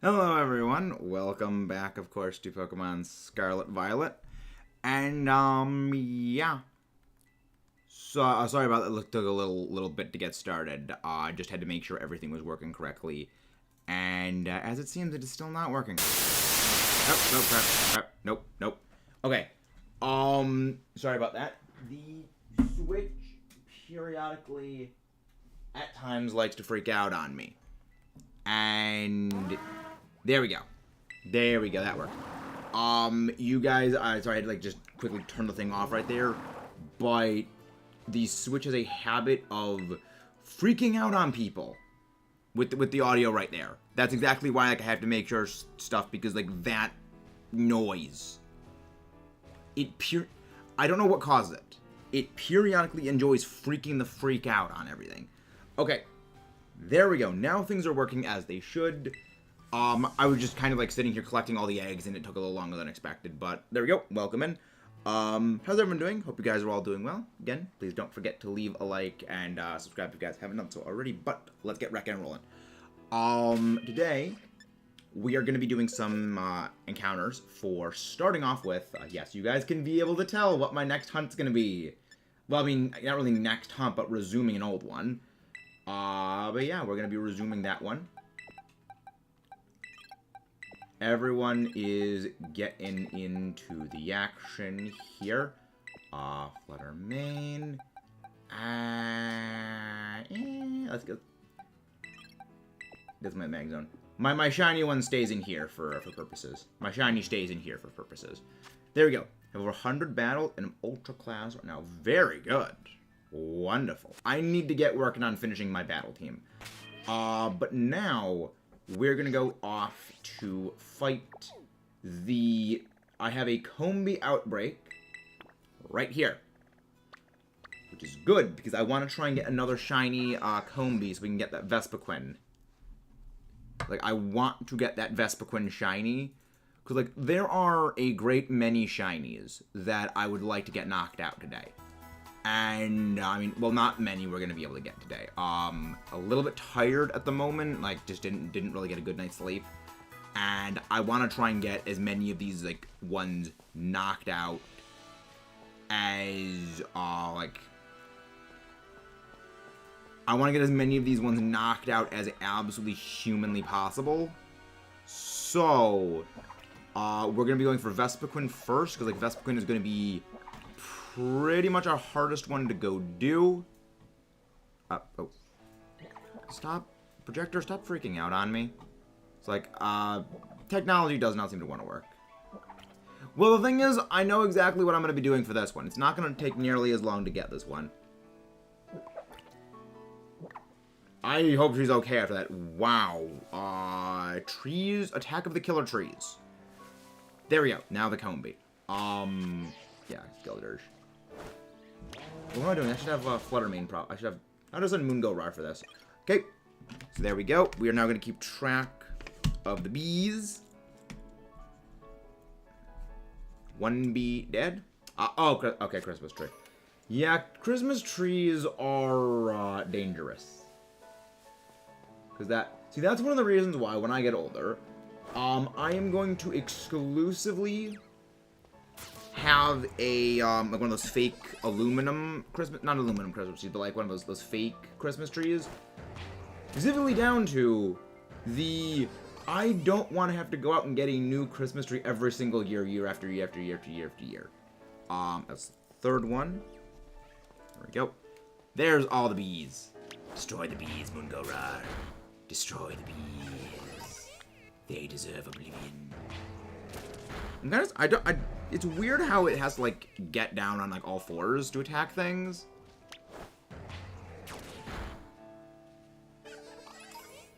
Hello everyone, welcome back of course to Pokemon Scarlet Violet. And yeah. So sorry about that, it took a little bit to get started. I just had to make sure everything was working correctly. And as it seems, it is still not working. Nope, nope. Okay. Sorry about that. The Switch periodically at times likes to freak out on me. And there we go. That worked. You guys, sorry, I had to just quickly turn the thing off right there, but the Switch has a habit of freaking out on people with the audio right there. That's exactly why I have to make sure stuff, because that noise, I don't know what caused it. It periodically enjoys freaking the freak out on everything. Okay, there we go. Now things are working as they should. I was just kind of sitting here collecting all the eggs, and it took a little longer than expected, but there we go. Welcome in. How's everyone doing? Hope you guys are all doing well. Again, please don't forget to leave a like and subscribe if you guys haven't done so already, but let's get wrecking and rolling. Today, we are going to be doing some encounters for starting off with, yes, you guys can be able to tell what my next hunt's going to be. Well, I mean, not really next hunt, but resuming an old one. But yeah, we're going to be resuming that one. Everyone is getting into the action here. Flutter Mane. Let's go. That's my mag zone. My shiny one stays in here for purposes. My shiny stays in here for purposes. There we go. Have over 100 battle and I'm ultra class right now. Very good. Wonderful. I need to get working on finishing my battle team. But now we're gonna go off to fight I have a Combee outbreak right here, which is good because I want to try and get another shiny Combee so we can get that VESPIQUEN. I want to get that VESPIQUEN shiny because there are a great many shinies that I would like to get knocked out today. And, I mean, well, not many we're going to be able to get today. A little bit tired at the moment, just didn't really get a good night's sleep. And I want to try and get as many of these, ones knocked out as, I want to get as many of these ones knocked out as absolutely humanly possible. So, we're going to be going for VESPIQUEN first, because, VESPIQUEN is going to be pretty much our hardest one to go do. Oh. Stop. Projector, stop freaking out on me. It's technology does not seem to want to work. Well, the thing is, I know exactly what I'm going to be doing for this one. It's not going to take nearly as long to get this one. I hope she's okay after that. Wow. Trees. Attack of the killer trees. There we go. Now the Combee. Yeah, Skeletor's. What am I doing? I should have Flutter Mane prop. I should have... How does a Moongo for this? Okay. So there we go. We are now going to keep track of the bees. One bee dead. Okay, Christmas tree. Yeah, Christmas trees are dangerous. Because that's one of the reasons why when I get older, I am going to exclusively have a one of those fake aluminum Christmas, not aluminum Christmas trees, but one of those fake Christmas trees. Specifically down to I don't want to have to go out and get a new Christmas tree every single year after year. That's the third one. There we go. There's all the bees. Destroy the bees, Moongo. Destroy the bees. They deserve oblivion. It's weird how it has to, get down on, all fours to attack things.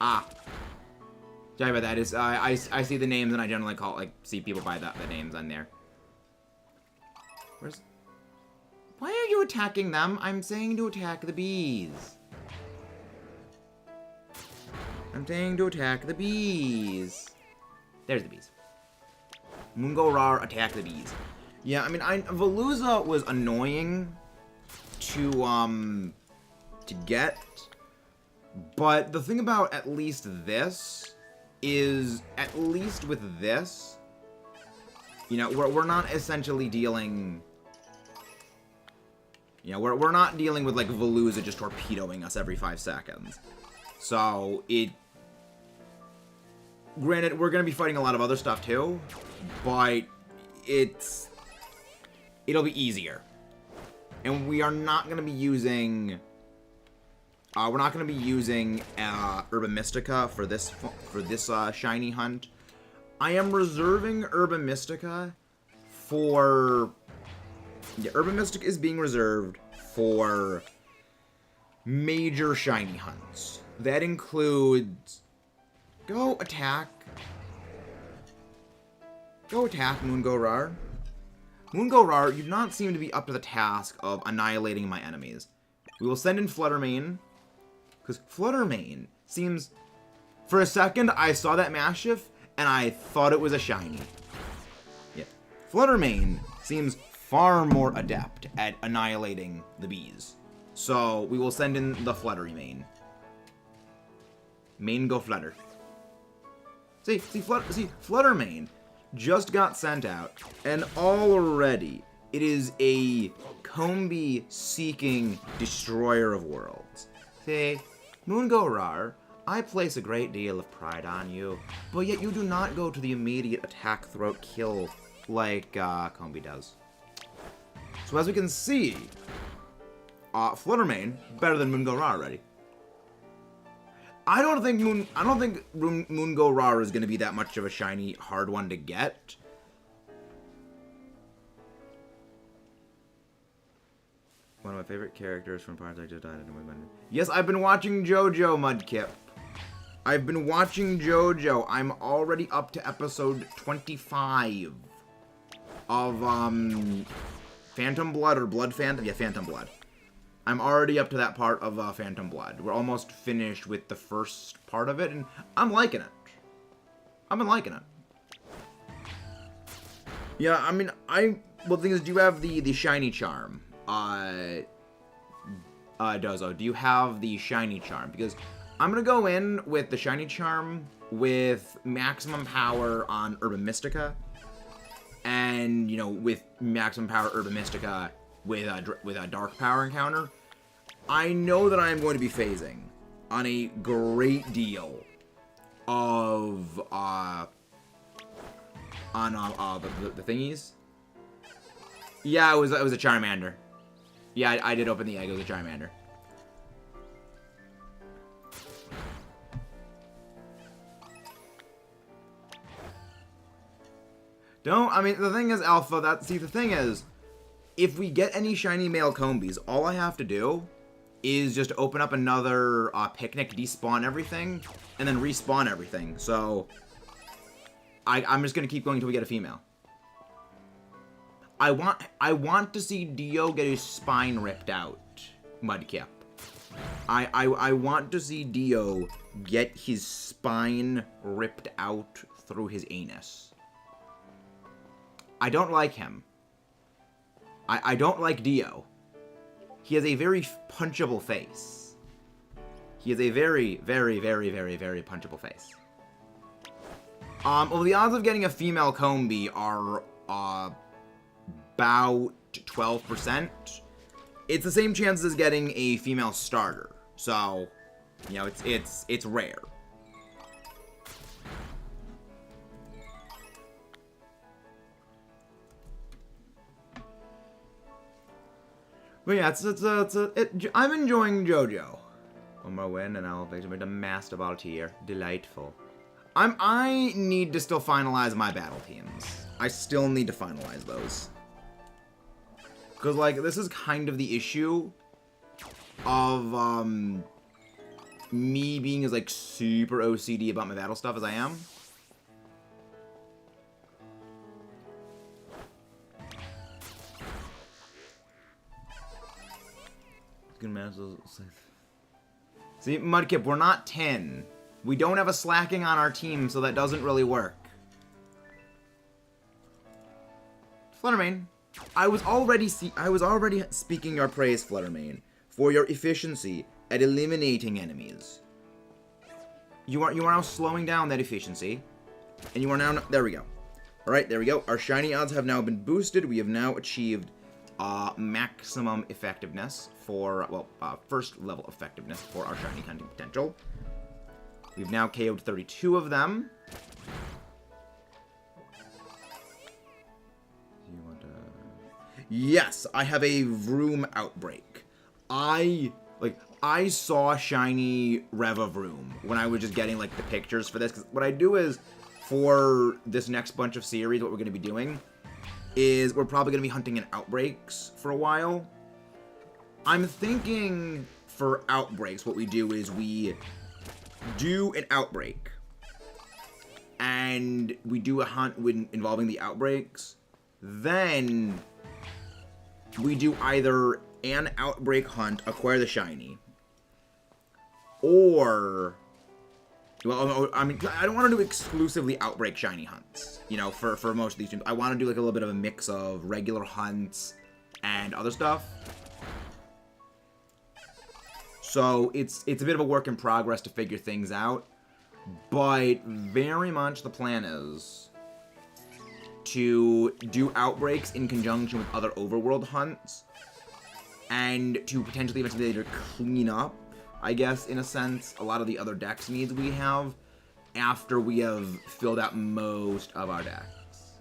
Sorry about that. I see the names, and I generally see people by the names on there. Why are you attacking them? I'm saying to attack the bees. There's the bees. Moongo attack the bees. Yeah, I mean, Veluza was annoying to get, but the thing about at least this is, at least with this, you know, we're not essentially dealing... You know, we're not dealing with, like, Veluza just torpedoing us every 5 seconds. So, granted, we're going to be fighting a lot of other stuff, too. But, it'll be easier. And we are not going to be using... we're not going to be using Herba Mystica for this shiny hunt. I am reserving Herba Mystica for... Yeah, Herba Mystica is being reserved for major shiny hunts. That includes... Go attack Moongo-Rar. Moongo-Rar, you do not seem to be up to the task of annihilating my enemies. We will send in Fluttermane, because Fluttermane seems... For a second, I saw that Mastiff, and I thought it was a shiny. Yeah. Fluttermane seems far more adept at annihilating the bees. So, we will send in the Fluttermane. Mane go Flutter. See, Fluttermane just got sent out, and already it is a Combee-seeking destroyer of worlds. See, Moongo-Rar, I place a great deal of pride on you, but yet you do not go to the immediate attack, throat, kill like Combee does. So as we can see, Fluttermane better than Moongo-Rar already. I don't think Moongo-Rar is going to be that much of a shiny, hard one to get. One of my favorite characters from Pirates I just died. Yes, I've been watching JoJo, Mudkip. I've been watching JoJo. I'm already up to episode 25 of Phantom Blood, or Blood Phantom? Yeah, Phantom Blood. I'm already up to that part of Phantom Blood. We're almost finished with the first part of it, and I'm liking it. I've been liking it. Yeah, I mean, well, the thing is, do you have the shiny charm? Dozo, do you have the shiny charm? Because I'm gonna go in with the shiny charm with maximum power on Herba Mystica, and, you know, with maximum power Herba Mystica with a dark power encounter. I know that I am going to be phasing on a great deal of the thingies. Yeah, it was a Charmander. Yeah, I did open the egg. It was a Charmander. I mean, the thing is, Alpha, the thing is, if we get any shiny male Combees, all I have to do is just open up another picnic, despawn everything, and then respawn everything. So, I'm just gonna keep going until we get a female. I want to see Dio get his spine ripped out, Mudkip. I want to see Dio get his spine ripped out through his anus. I don't like him. I don't like Dio. He has a very punchable face. He has a very, very, very, very, very punchable face. Well, the odds of getting a female Combee are about 12%. It's the same chance as getting a female starter. So, you know, it's rare. But yeah, I'm enjoying JoJo. One more win, and I'll eventually make a Master Ball tier. Delightful. I need to still finalize my battle teams. I still need to finalize those. Because, like, this is kind of the issue of, me being as, like, super OCD about my battle stuff as I am. See, Mudkip, we're not 10. We don't have a slacking on our team, so that doesn't really work. Fluttermane, I was already speaking your praise, Fluttermane, for your efficiency at eliminating enemies. You are now slowing down that efficiency. And you are now... There we go. Alright, there we go. Our shiny odds have now been boosted. We have now achieved maximum effectiveness for... Well, first level effectiveness for our shiny hunting potential. We've now KO'd 32 of them. Yes, I have a Vroom outbreak. I saw shiny Revavroom when I was just getting, like, the pictures for this. Because what I do is, for this next bunch of series, what we're going to be doing is we're probably going to be hunting in outbreaks for a while. I'm thinking for outbreaks, what we do is we do an outbreak. And we do a hunt involving the outbreaks. Then we do either an outbreak hunt, acquire the shiny, or, well, I mean, I don't want to do exclusively outbreak shiny hunts, you know, for most of these streams. I want to do, like, a little bit of a mix of regular hunts and other stuff. So, it's a bit of a work in progress to figure things out, but very much the plan is to do outbreaks in conjunction with other overworld hunts, and to potentially eventually later clean up, I guess, in a sense, a lot of the other dex needs we have after we have filled out most of our decks.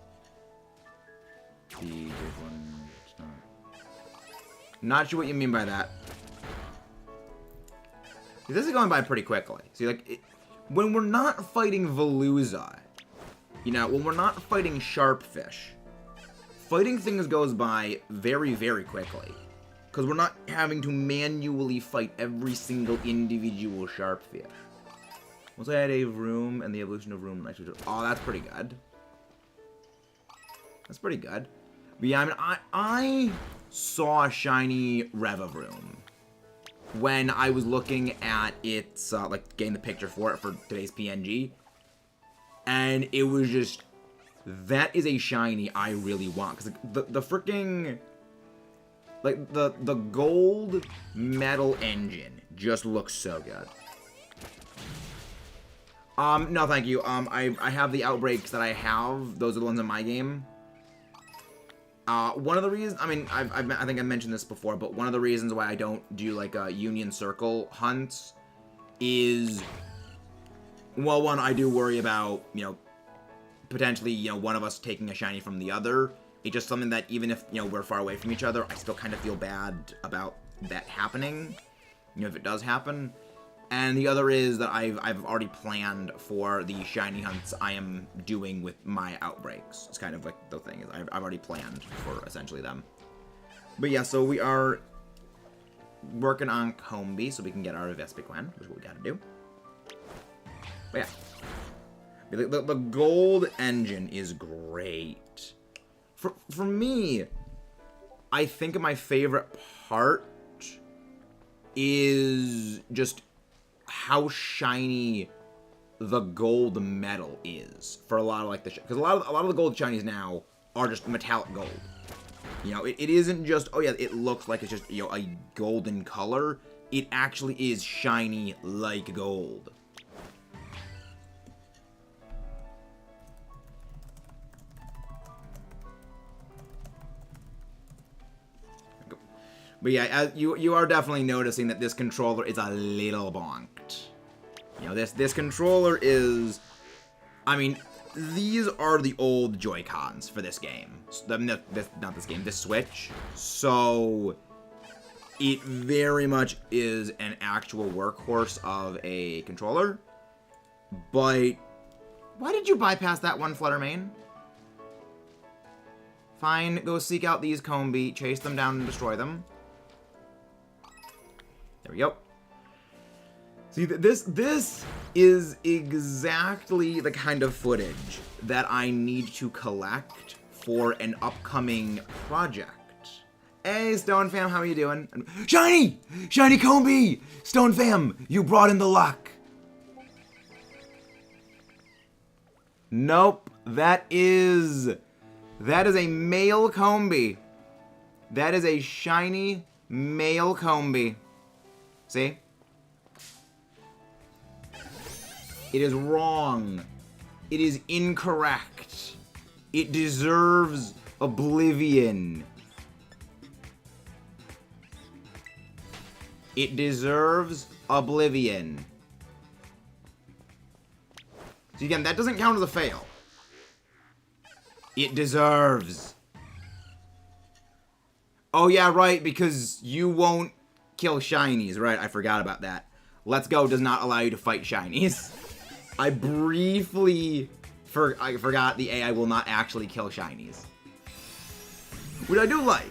The big one, it's not sure what you mean by that. This is going by pretty quickly. See, like, when we're not fighting Veluza, you know, when we're not fighting Sharpfish, fighting things goes by very, very quickly. Because we're not having to manually fight every single individual Sharpfish. Once I had a Vroom and the evolution of Vroom, oh, that's pretty good. That's pretty good. But yeah, I mean, I saw a shiny Revavroom when I was looking at its, like, getting the picture for it for today's PNG. And it was just, that is a shiny I really want. Because the freaking, like, the gold metal engine just looks so good. No, thank you. I have the outbreaks that I have. Those are the ones in my game. One of the reasons, I mean, I think I mentioned this before, but one of the reasons why I don't do, like, Union Circle hunts is, well, one, I do worry about, you know, potentially, you know, one of us taking a shiny from the other. It's just something that even if, you know, we're far away from each other, I still kind of feel bad about that happening, you know, if it does happen. And the other is that I've already planned for the shiny hunts I am doing with my outbreaks. It's kind of like the thing is I've already planned for essentially them. But yeah, so we are working on Combi so we can get our VESPIQUEN, which is what we gotta do. But yeah, the gold engine is great. For me, I think my favorite part is just how shiny the gold metal is for a lot of, like, the because a lot of the gold shinies now are just metallic gold. You know, it isn't just, oh yeah, it looks like it's just, you know, a golden color. It actually is shiny like gold. But yeah, as you are definitely noticing that this controller is a little bonked. You know, this controller is, I mean, these are the old Joy-Cons for this game. Not this game, this Switch. So it very much is an actual workhorse of a controller. But why did you bypass that one, Fluttermane? Fine, go seek out these Combi, chase them down and destroy them. There we go. See, this is exactly the kind of footage that I need to collect for an upcoming project. Hey, Stone Fam, how are you doing? Shiny! Shiny Combi! Stone Fam, you brought in the luck. Nope, that is a male Combi. That is a shiny male Combi. See? It is wrong. It is incorrect. It deserves oblivion. It deserves oblivion. So again, that doesn't count as a fail. It deserves. Oh yeah, right, because you won't kill shinies. Right, I forgot about that. Let's Go does not allow you to fight shinies. I briefly I forgot the AI will not actually kill shinies. Which I do like.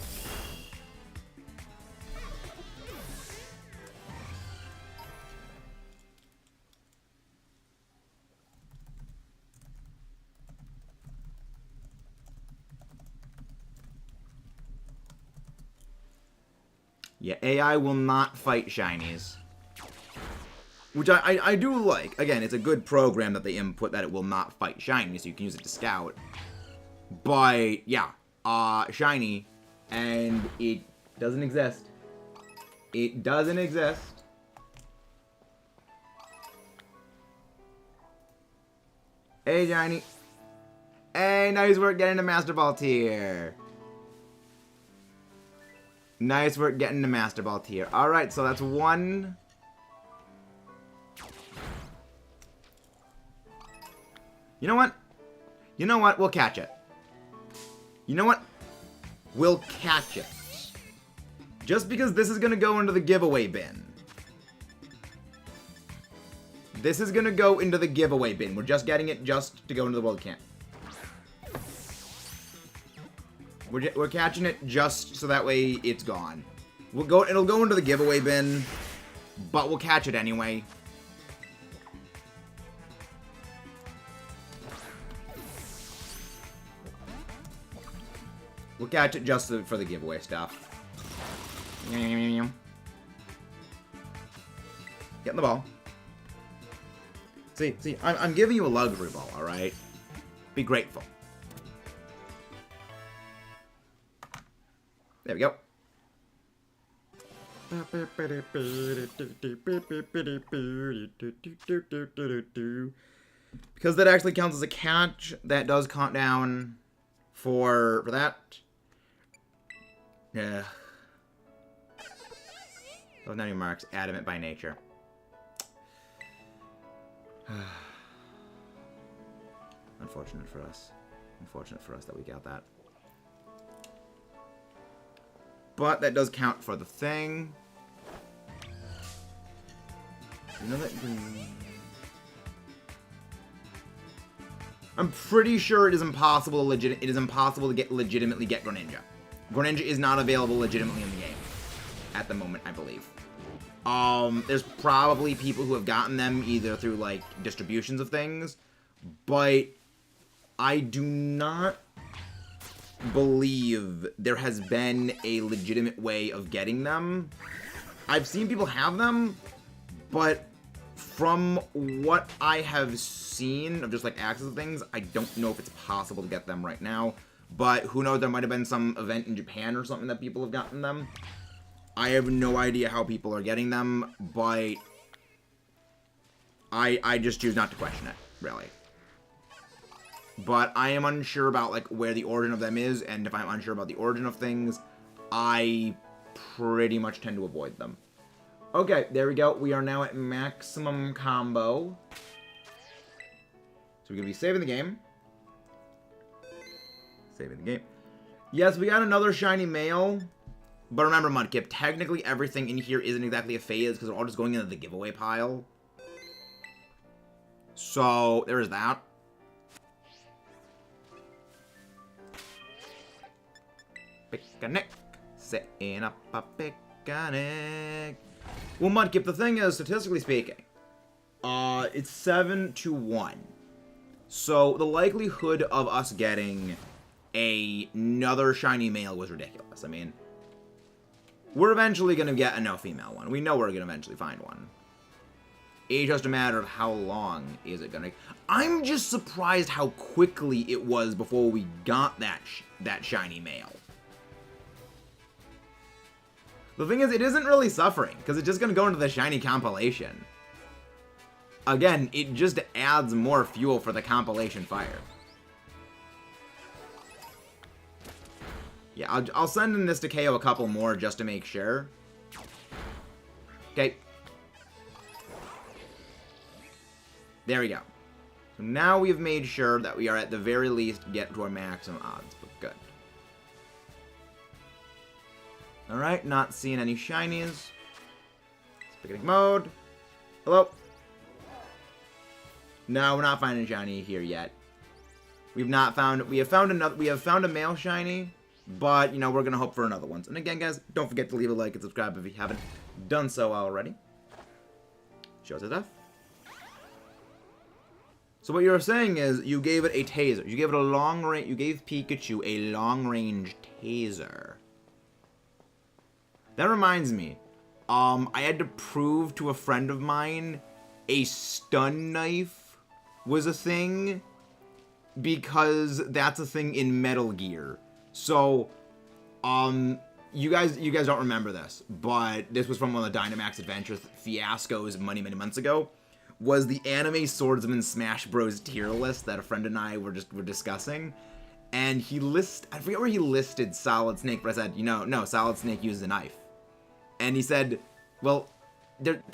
Yeah, AI will not fight shinies. Which I do like. Again, it's a good program that they input that it will not fight shinies, so you can use it to scout. But, yeah. Shiny. And it doesn't exist. It doesn't exist. Hey, shiny. Hey, nice work getting the Master Ball tier. Nice work getting the Master Ball tier. Alright, so that's one. You know what? You know what? We'll catch it. You know what? We'll catch it. Just because this is going to go into the giveaway bin. This is going to go into the giveaway bin. We're just getting it just to go into the World Camp. We're catching it just so that way it's gone. It'll go into the giveaway bin, but we'll catch it anyway. We'll catch it just for the giveaway stuff. Get in the ball. See, I'm giving you a luxury ball, alright? Be grateful. There we go. Because that actually counts as a catch, that does count down for that. Yeah. Those 90 marks, adamant by nature. Unfortunate for us. Unfortunate for us that we got that. But that does count for the thing. You know that... I'm pretty sure it is impossible to legitimately get Greninja. Greninja is not available legitimately in the game. At the moment, I believe. There's probably people who have gotten them either through, like, distributions of things. But I do not believe there has been a legitimate way of getting them. I've seen people have them, but from what I have seen of just like access to things, I don't know if it's possible to get them right now. But who knows, there might have been some event in Japan or something that people have gotten them. I have no idea how people are getting them, but I just choose not to question it, really. But I am unsure about, like, where the origin of them is, and if I'm unsure about the origin of things, I pretty much tend to avoid them. Okay, there we go. We are now at maximum combo. So we're going to be saving the game. Saving the game. Yes, we got another shiny male. But remember, Mudkip, technically everything in here isn't exactly a phase, because they're all just going into the giveaway pile. So, there is that. Picnic. Setting up a picnic. Well, Mudkip, the thing is, statistically speaking, it's 7-1. So, the likelihood of us getting another shiny male was ridiculous. I mean, we're eventually going to get a no female one. We know we're going to eventually find one. It's just a matter of how long is it going to... I'm just surprised how quickly it was before we got that shiny male. The thing is, it isn't really suffering, because it's just going to go into the shiny compilation. again, it just adds more fuel for the compilation fire. Yeah, I'll send in this to KO a couple more just to make sure. Okay. There we go. So now we've made sure that we are at the very least get to our maximum odds, but good. Alright, not seeing any shinies. Picnic mode. Hello? No, we're not finding a shiny here yet. We have found a male shiny, but, you know, we're gonna hope for another one. And again, guys, don't forget to leave a like and subscribe if you haven't done so already. Shows it off. So what you're saying is you gave it a taser. You gave it a long range. You gave Pikachu a long-range taser. That reminds me. I had to prove to a friend of mine a stun knife was a thing because that's a thing in Metal Gear. So, you guys don't remember this, but this was from one of the Dynamax Adventure fiascos many months ago. Was the anime swordsman Smash Bros tier list that a friend and I were discussing, and I forget where he listed Solid Snake, but I said, you know, no, Solid Snake uses a knife, and he said, well,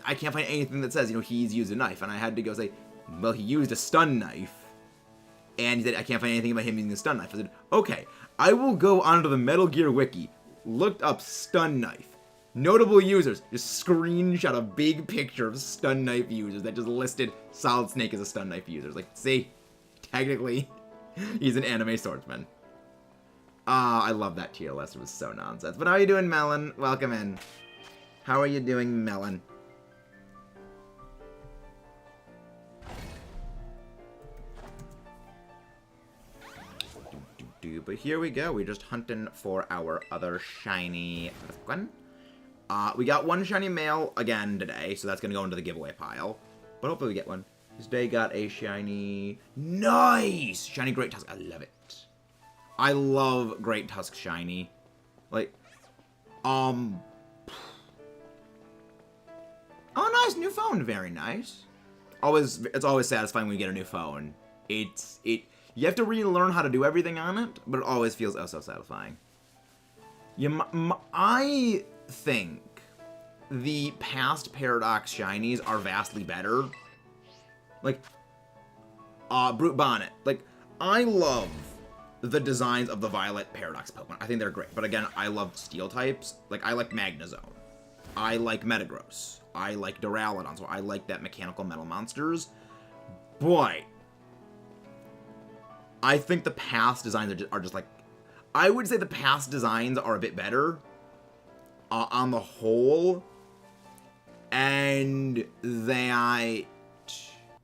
I can't find anything that says, you know, he's used a knife, and I had to go say, well, he used a stun knife, and he said, I can't find anything about him using a stun knife. I said, okay, I will go onto the Metal Gear wiki, looked up stun knife. Notable users, just screenshot a big picture of stun knife users that just listed Solid Snake as a stun knife user. Like, see, technically, he's an anime swordsman. I love that tier list. It was so nonsense. But how are you doing, Melon? Welcome in. How are you doing, Melon? But here we go. We're just hunting for our other shiny VESPIQUEN. We got one shiny male again today, so that's going to go into the giveaway pile. But hopefully we get one. Today got a shiny... Nice! Shiny Great Tusk. I love it. I love Great Tusk shiny. Like, oh, nice! New phone. Very nice. It's always satisfying when you get a new phone. You have to relearn how to do everything on it, but it always feels oh so satisfying. I think the past Paradox shinies are vastly better. Like, Brute Bonnet. Like, I love the designs of the Violet Paradox Pokemon. I think they're great. But again, I love Steel types. Like, I like Magnezone. I like Metagross. I like Duraludon. So I like that mechanical metal monsters. But I think the past designs are just like... I would say the past designs are a bit better on the whole, and that,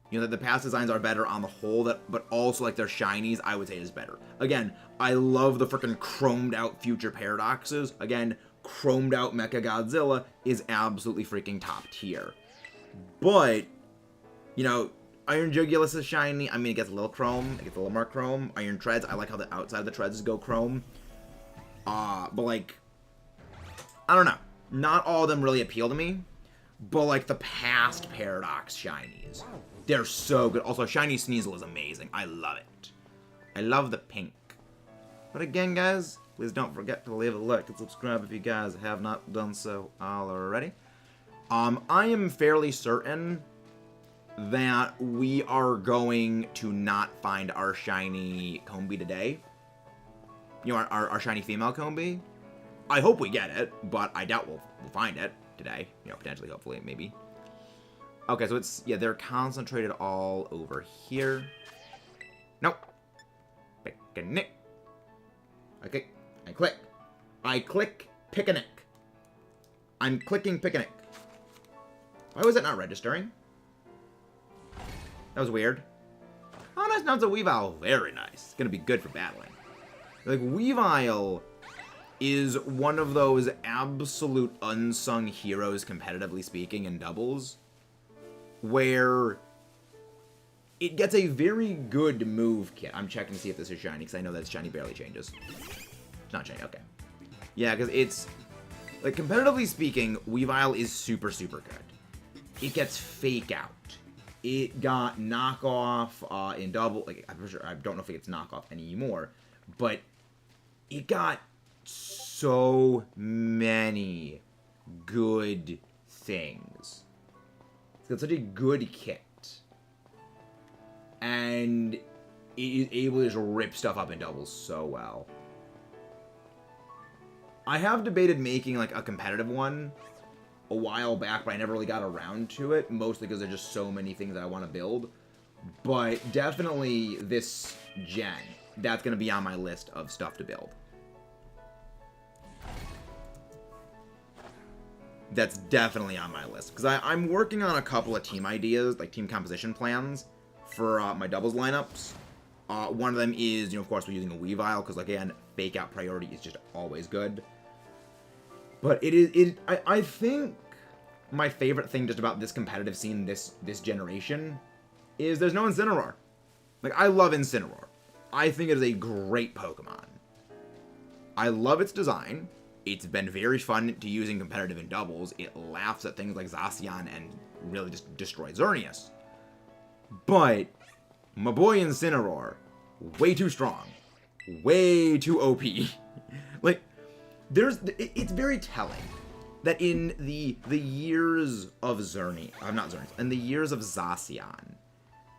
you know, that the past designs are better on the whole, but also, like, their shinies, I would say, is better. Again, I love the freaking chromed out future paradoxes. Again, chromed out Mecha Godzilla is absolutely freaking top tier. But, you know, Iron Jugulus is shiny. I mean, it gets a little chrome. It gets a little more chrome. Iron Treads, I like how the outside of the treads go chrome. But, like, I don't know. Not all of them really appeal to me. But, like, the past Paradox shinies, they're so good. Also, Shiny Sneasel is amazing. I love it. I love the pink. But again, guys, please don't forget to leave a like and subscribe if you guys have not done so already. I am fairly certain that we are going to not find our shiny Combee today. You know, our shiny female Combee. I hope we get it, but I doubt we'll find it today. You know, potentially, hopefully, maybe. Okay, so it's, yeah, they're concentrated all over here. Nope. Picnic. Okay, I click. I click Picnic. I'm clicking Picnic. Why was it not registering? That was weird. Oh, nice. Now it's a Weavile. Very nice. It's going to be good for battling. Like, Weavile is one of those absolute unsung heroes, competitively speaking, in doubles, where it gets a very good move kit. I'm checking to see if this is shiny, because I know that shiny barely changes. It's not shiny. Okay. Yeah, because it's, like, competitively speaking, Weavile is super, super good. It gets Fake Out. It got knockoff in double. Like, I'm sure, I don't know if it gets knockoff anymore, but it got so many good things. It's got such a good kit, and it is able to just rip stuff up in doubles so well. I have debated making like a competitive one a while back, but I never really got around to it, mostly because there's just so many things that I want to build. But definitely this gen, that's going to be on my list of stuff to build. That's definitely on my list, because I'm working on a couple of team ideas, like team composition plans, for my doubles lineups. One of them is, of course, we're using a Weavile, because, again, fake out priority is just always good. But I think my favorite thing just about this competitive scene this generation is there's no Incineroar. Like, I love Incineroar. I think it is a great Pokemon. I love its design. It's been very fun to use in competitive and doubles. It laughs at things like Zacian and really just destroys Xerneas. But my boy Incineroar, way too strong. Way too OP. Like, it's very telling that in the years of in the years of Zacian,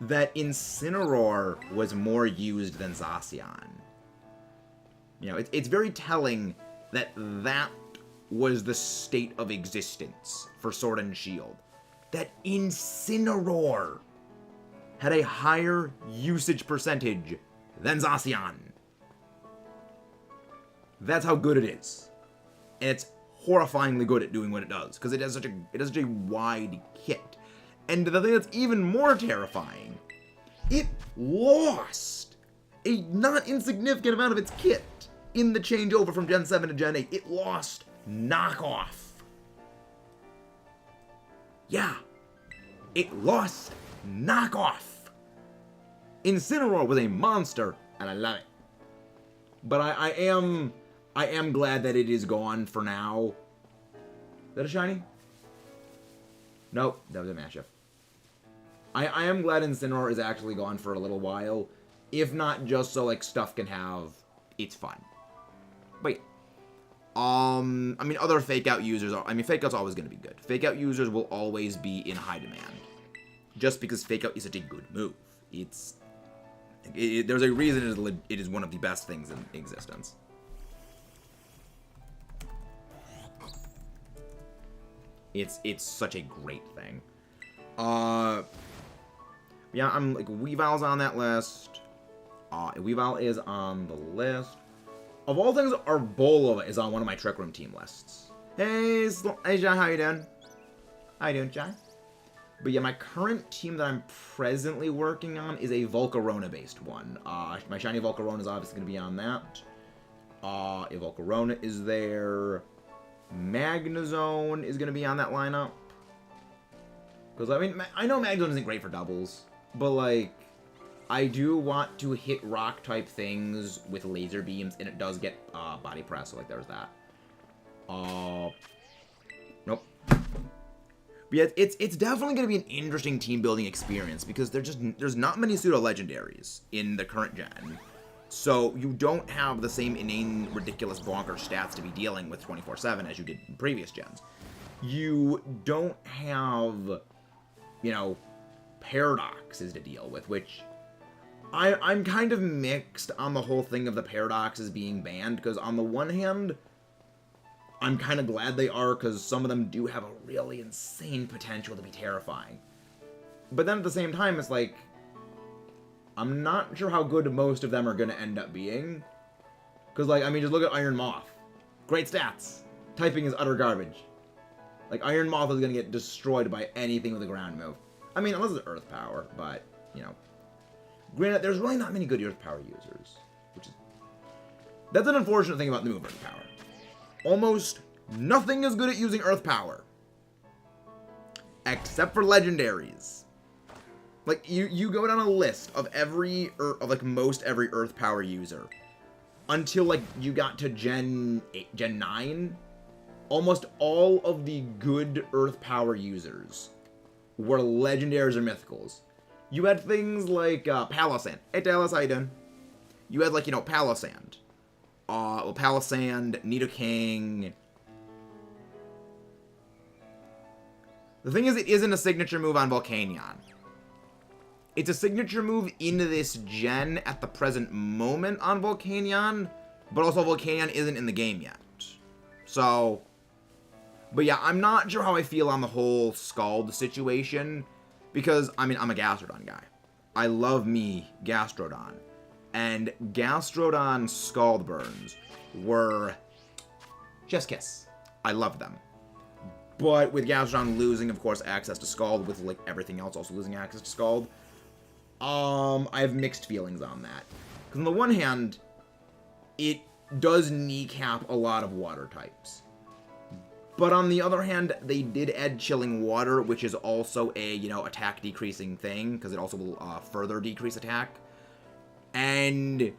that Incineroar was more used than Zacian. It's very telling that was the state of existence for Sword and Shield. That Incineroar had a higher usage percentage than Zacian. That's how good it is. And it's horrifyingly good at doing what it does, because it has such a wide kit. And the thing that's even more terrifying, it lost a not insignificant amount of its kit in the changeover from Gen 7 to Gen 8. It lost knockoff. Yeah. It lost knockoff. Incineroar was a monster, and I love it. But I am glad that it is gone for now. Is that a shiny? Nope, that was a mashup. I am glad Incineroar is actually gone for a little while. If not just so, like, stuff can have its fun. But yeah. I mean, other fake-out users fake-out's always going to be good. Fake-out users will always be in high demand. Just because fake-out is such a good move. There's a reason it is one of the best things in existence. It's such a great thing. Yeah, I'm like, Weavile's on that list. Weavile is on the list. Of all things, Arbola is on one of my Trick Room team lists. Hey, John, how you doing? How you doing, John? But yeah, my current team that I'm presently working on is a Volcarona-based one. My shiny Volcarona is obviously going to be on that. A Volcarona is there. Magnezone is going to be on that lineup. Because, I mean, I know Magnezone isn't great for doubles. But, like, I do want to hit rock-type things with laser beams, and it does get body press, so, like, there's that. Nope. But yeah, it's definitely going to be an interesting team-building experience, because there's not many pseudo-legendaries in the current gen. So you don't have the same inane, ridiculous, bonkers stats to be dealing with 24/7 as you did in previous gens. You don't have, paradoxes to deal with, which I'm kind of mixed on the whole thing of the paradoxes being banned, because on the one hand, I'm kind of glad they are, because some of them do have a really insane potential to be terrifying. But then at the same time, it's like, I'm not sure how good most of them are going to end up being. Because, like, I mean, just look at Iron Moth. Great stats. Typing is utter garbage. Like, Iron Moth is going to get destroyed by anything with a ground move. I mean, unless it's Earth Power, but, Granted, there's really not many good Earth Power users. That's an unfortunate thing about the move Earth Power. Almost nothing is good at using Earth Power. Except for legendaries. Like, you go down a list of most every Earth Power user. Until, like, you got to Gen 9. Almost all of the good Earth Power users were legendaries or mythicals. You had things like Palisand. Hey Dallas, how you doing? You had like, you know, Palisand. Palisand, Nidoking. The thing is, it isn't a signature move on Volcanion. It's a signature move into this gen at the present moment on Volcanion, but also Volcanion isn't in the game yet. So, but yeah, I'm not sure how I feel on the whole Scald situation, because, I mean, I'm a Gastrodon guy. I love me Gastrodon. And Gastrodon Scald burns were just kiss. I love them. But with Gastrodon losing, of course, access to Scald, with like everything else also losing access to Scald, I have mixed feelings on that. Because on the one hand, it does kneecap a lot of water types. But on the other hand, they did add Chilling Water, which is also a, you know, attack decreasing thing, because it also will further decrease attack. And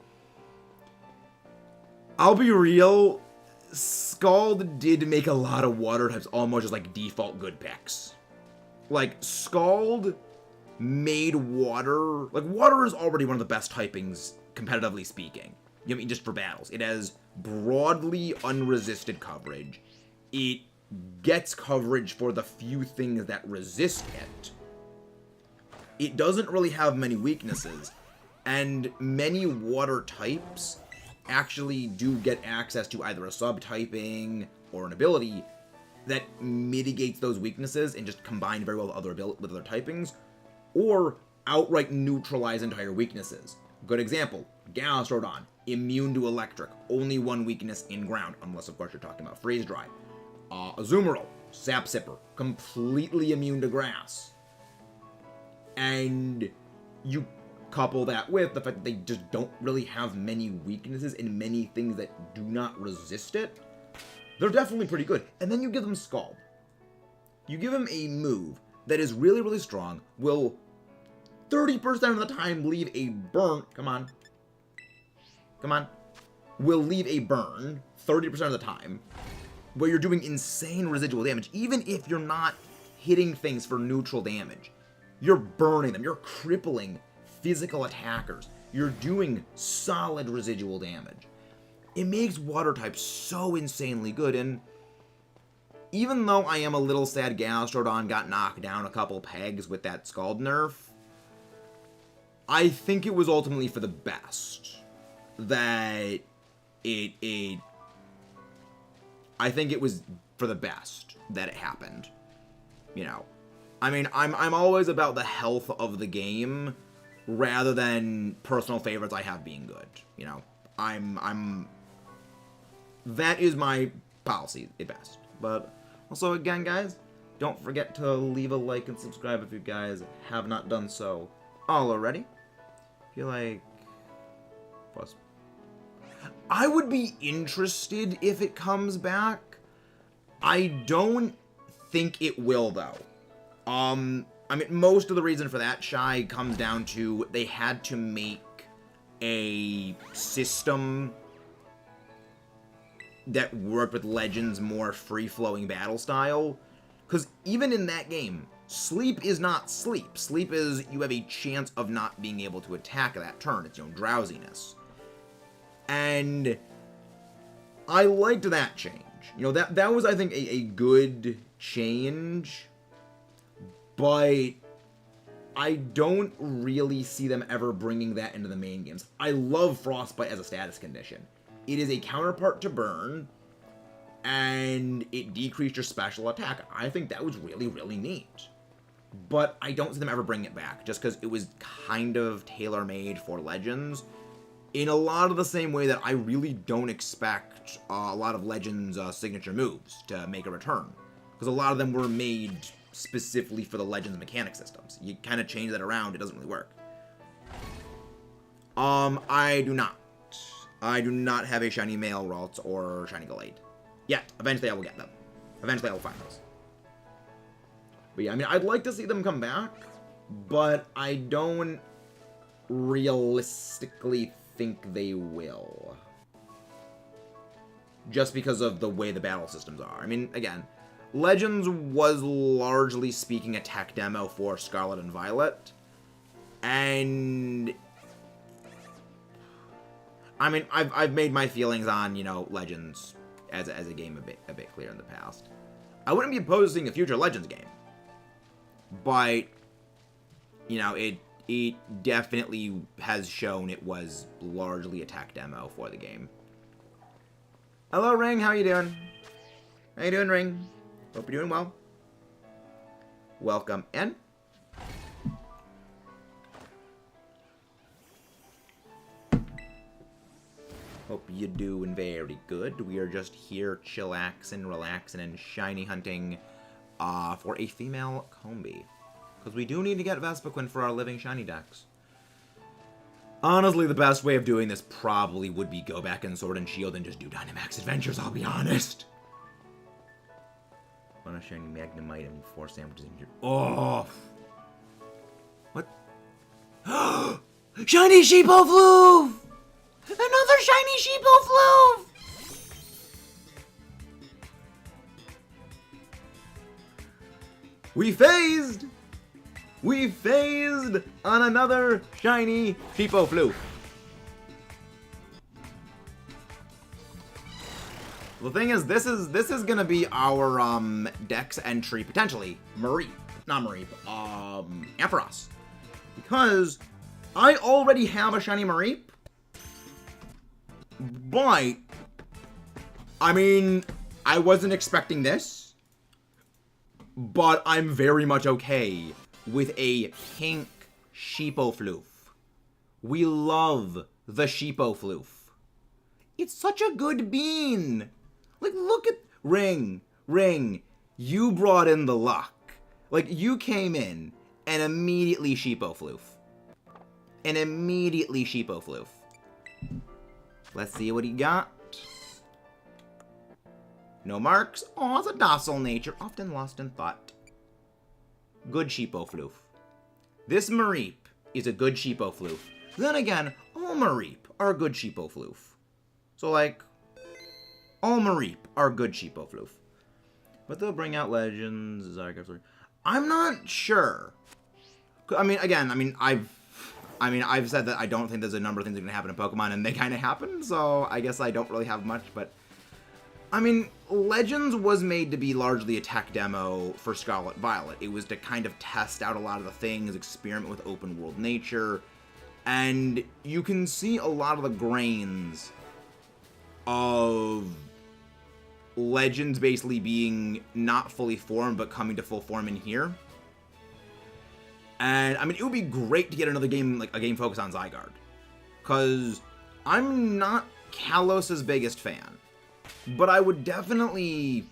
I'll be real, Scald did make a lot of water types almost just like default good picks. Like, Scald made water, like, water is already one of the best typings, competitively speaking. I mean, just for battles. It has broadly unresisted coverage. It gets coverage for the few things that resist it. It doesn't really have many weaknesses. And many water types actually do get access to either a subtyping or an ability that mitigates those weaknesses and just combine very well with other typings, or outright neutralize entire weaknesses. Good example, Gastrodon, immune to electric, only one weakness in ground, unless of course you're talking about freeze dry. Azumarill, Sap Sipper, completely immune to grass. And you couple that with the fact that they just don't really have many weaknesses and many things that do not resist it, they're definitely pretty good. And then you give them Scald. You give them a move that is really, really strong, will 30% of the time leave a burn, come on, will leave a burn 30% of the time, where you're doing insane residual damage, even if you're not hitting things for neutral damage. You're burning them, you're crippling physical attackers. You're doing solid residual damage. It makes water types so insanely good, and even though I am a little sad Gastrodon got knocked down a couple pegs with that Scald nerf, I think it was ultimately for the best that I think it was for the best that it happened. You know, I mean, I'm always about the health of the game rather than personal favorites I have being good. You know, that is my policy at best. But also, again, guys, don't forget to leave a like and subscribe if you guys have not done so already. I feel like, plus, I would be interested if it comes back. I don't think it will, though. I mean, most of the reason for that, Shy, comes down to they had to make a system that worked with Legends' more free-flowing battle style. Because even in that game, sleep is not sleep. Sleep is you have a chance of not being able to attack that turn. It's, you know, drowsiness. And I liked that change. You know, that was, I think, a good change. But I don't really see them ever bringing that into the main games. I love Frostbite as a status condition. It is a counterpart to Burn, and it decreased your special attack. I think that was really, really neat. But I don't see them ever bring it back, just because it was kind of tailor-made for Legends, in a lot of the same way that I really don't expect a lot of Legends' signature moves to make a return. Because a lot of them were made specifically for the Legends mechanic systems. You kind of change that around, it doesn't really work. I do not. I do not have a shiny Male Ralts or shiny Gallade. Yet. Eventually I will get them. Eventually I will find those. But yeah, I mean, I'd like to see them come back, but I don't realistically think they will. Just because of the way the battle systems are. I mean, again, Legends was largely speaking a tech demo for Scarlet and Violet. And I mean, I've made my feelings on, you know, Legends as a game a bit clear in the past. I wouldn't be opposed to seeing a future Legends game, but you know, it definitely has shown it was largely a tech demo for the game. Hello, Ring. How you doing? How you doing, Ring? Hope you're doing well. Welcome in. Hope you're doing very good. We are just here chillaxing, relaxing, and shiny hunting for a female Combi. Because we do need to get VESPIQUEN for our living shiny decks. Honestly, the best way of doing this probably would be go back in Sword and Shield and just do Dynamax Adventures, I'll be honest. On a shiny Magnemite and 4 sandwiches in here. Oh! What? Shiny Sheepofluve! Another shiny Sheepofluve! We phased! We phased on another shiny Sheepofluve. The thing is, this is gonna be our Dex entry potentially. Ampharos, because I already have a shiny Mareep. But I mean, I wasn't expecting this, but I'm very much okay with a pink Sheepofluve. We love the Sheepofluve. It's such a good bean. Like, look at... Ring. You brought in the luck. Like, you came in and immediately Sheepofluve. Let's see what he got. No marks. Oh, it's a docile nature, often lost in thought. Good Sheepofluve. This Mareep is a good Sheepofluve. Then again, all Mareep are good Sheepofluve. So, like, all Mareep are good Sheepofluve. But they'll bring out Legends. I'm not sure. I've said that I don't think there's a number of things that are going to happen in Pokemon, and they kind of happen, so I guess I don't really have much, but... I mean, Legends was made to be largely a tech demo for Scarlet Violet. It was to kind of test out a lot of the things, experiment with open world nature, and you can see a lot of the grains of Legends basically being not fully formed, but coming to full form in here. And, I mean, it would be great to get another game, like a game focused on Zygarde. Because I'm not Kalos's biggest fan. But I would definitely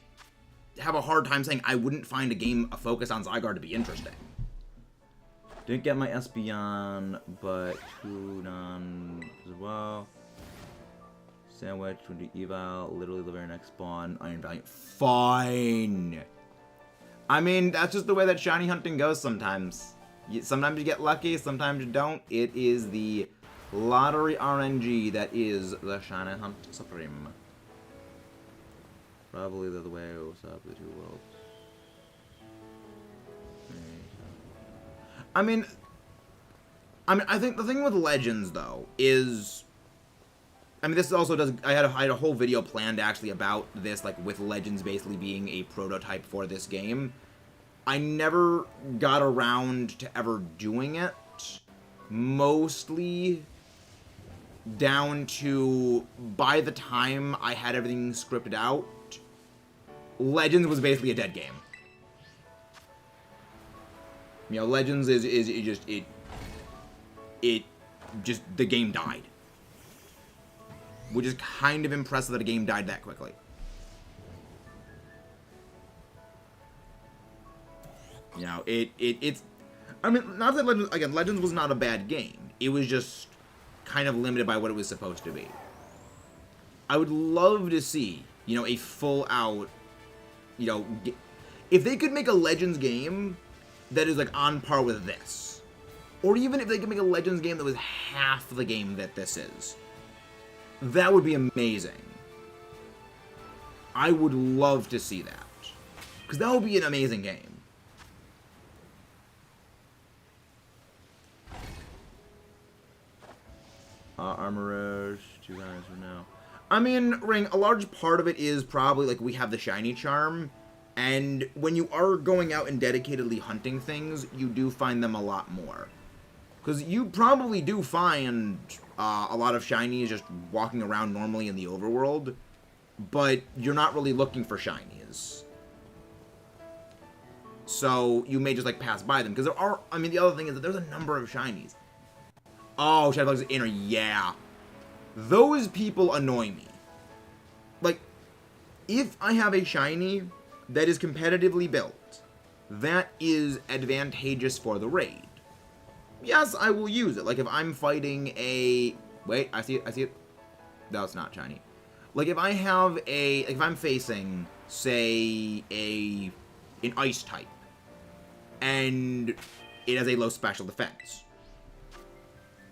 have a hard time saying I wouldn't find a focus on Zygarde to be interesting. Didn't get my Espeon, but two non as well. Sandwich, 20 eval, literally the very next spawn. Iron Valiant. Fine! I mean, that's just the way that shiny hunting goes sometimes. Sometimes you get lucky, sometimes you don't. It is the lottery RNG that is the shiny hunt supreme. Probably the other way. What's up with the two worlds? I mean, I think the thing with Legends though is, I mean, this also does. I had a whole video planned actually about this, like with Legends basically being a prototype for this game. I never got around to ever doing it, mostly down to by the time I had everything scripted out, Legends was basically a dead game. You know, Legends is just the game died, which is kind of impressive that a game died that quickly. You know, it's... I mean, not that Legends... Again, Legends was not a bad game. It was just kind of limited by what it was supposed to be. I would love to see, you know, a full-out... You know... If they could make a Legends game that is, like, on par with this. Or even if they could make a Legends game that was half the game that this is. That would be amazing. I would love to see that. Because that would be an amazing game. Armorers, 2 guys for now. I mean, Ring, a large part of it is probably, like, we have the shiny charm, and when you are going out and dedicatedly hunting things, you do find them a lot more. Because you probably do find a lot of shinies just walking around normally in the overworld, but you're not really looking for shinies. So you may just, like, pass by them. Because there are, I mean, the other thing is that there's a number of shinies. Oh, Shadowbug's inner, yeah. Those people annoy me. Like, if I have a shiny that is competitively built, that is advantageous for the raid. Yes, I will use it. Like, if I'm fighting a... Wait, I see it, I see it. No, it's not shiny. Like, if I have a... Like, if I'm facing, say, an ice type, and it has a low special defense,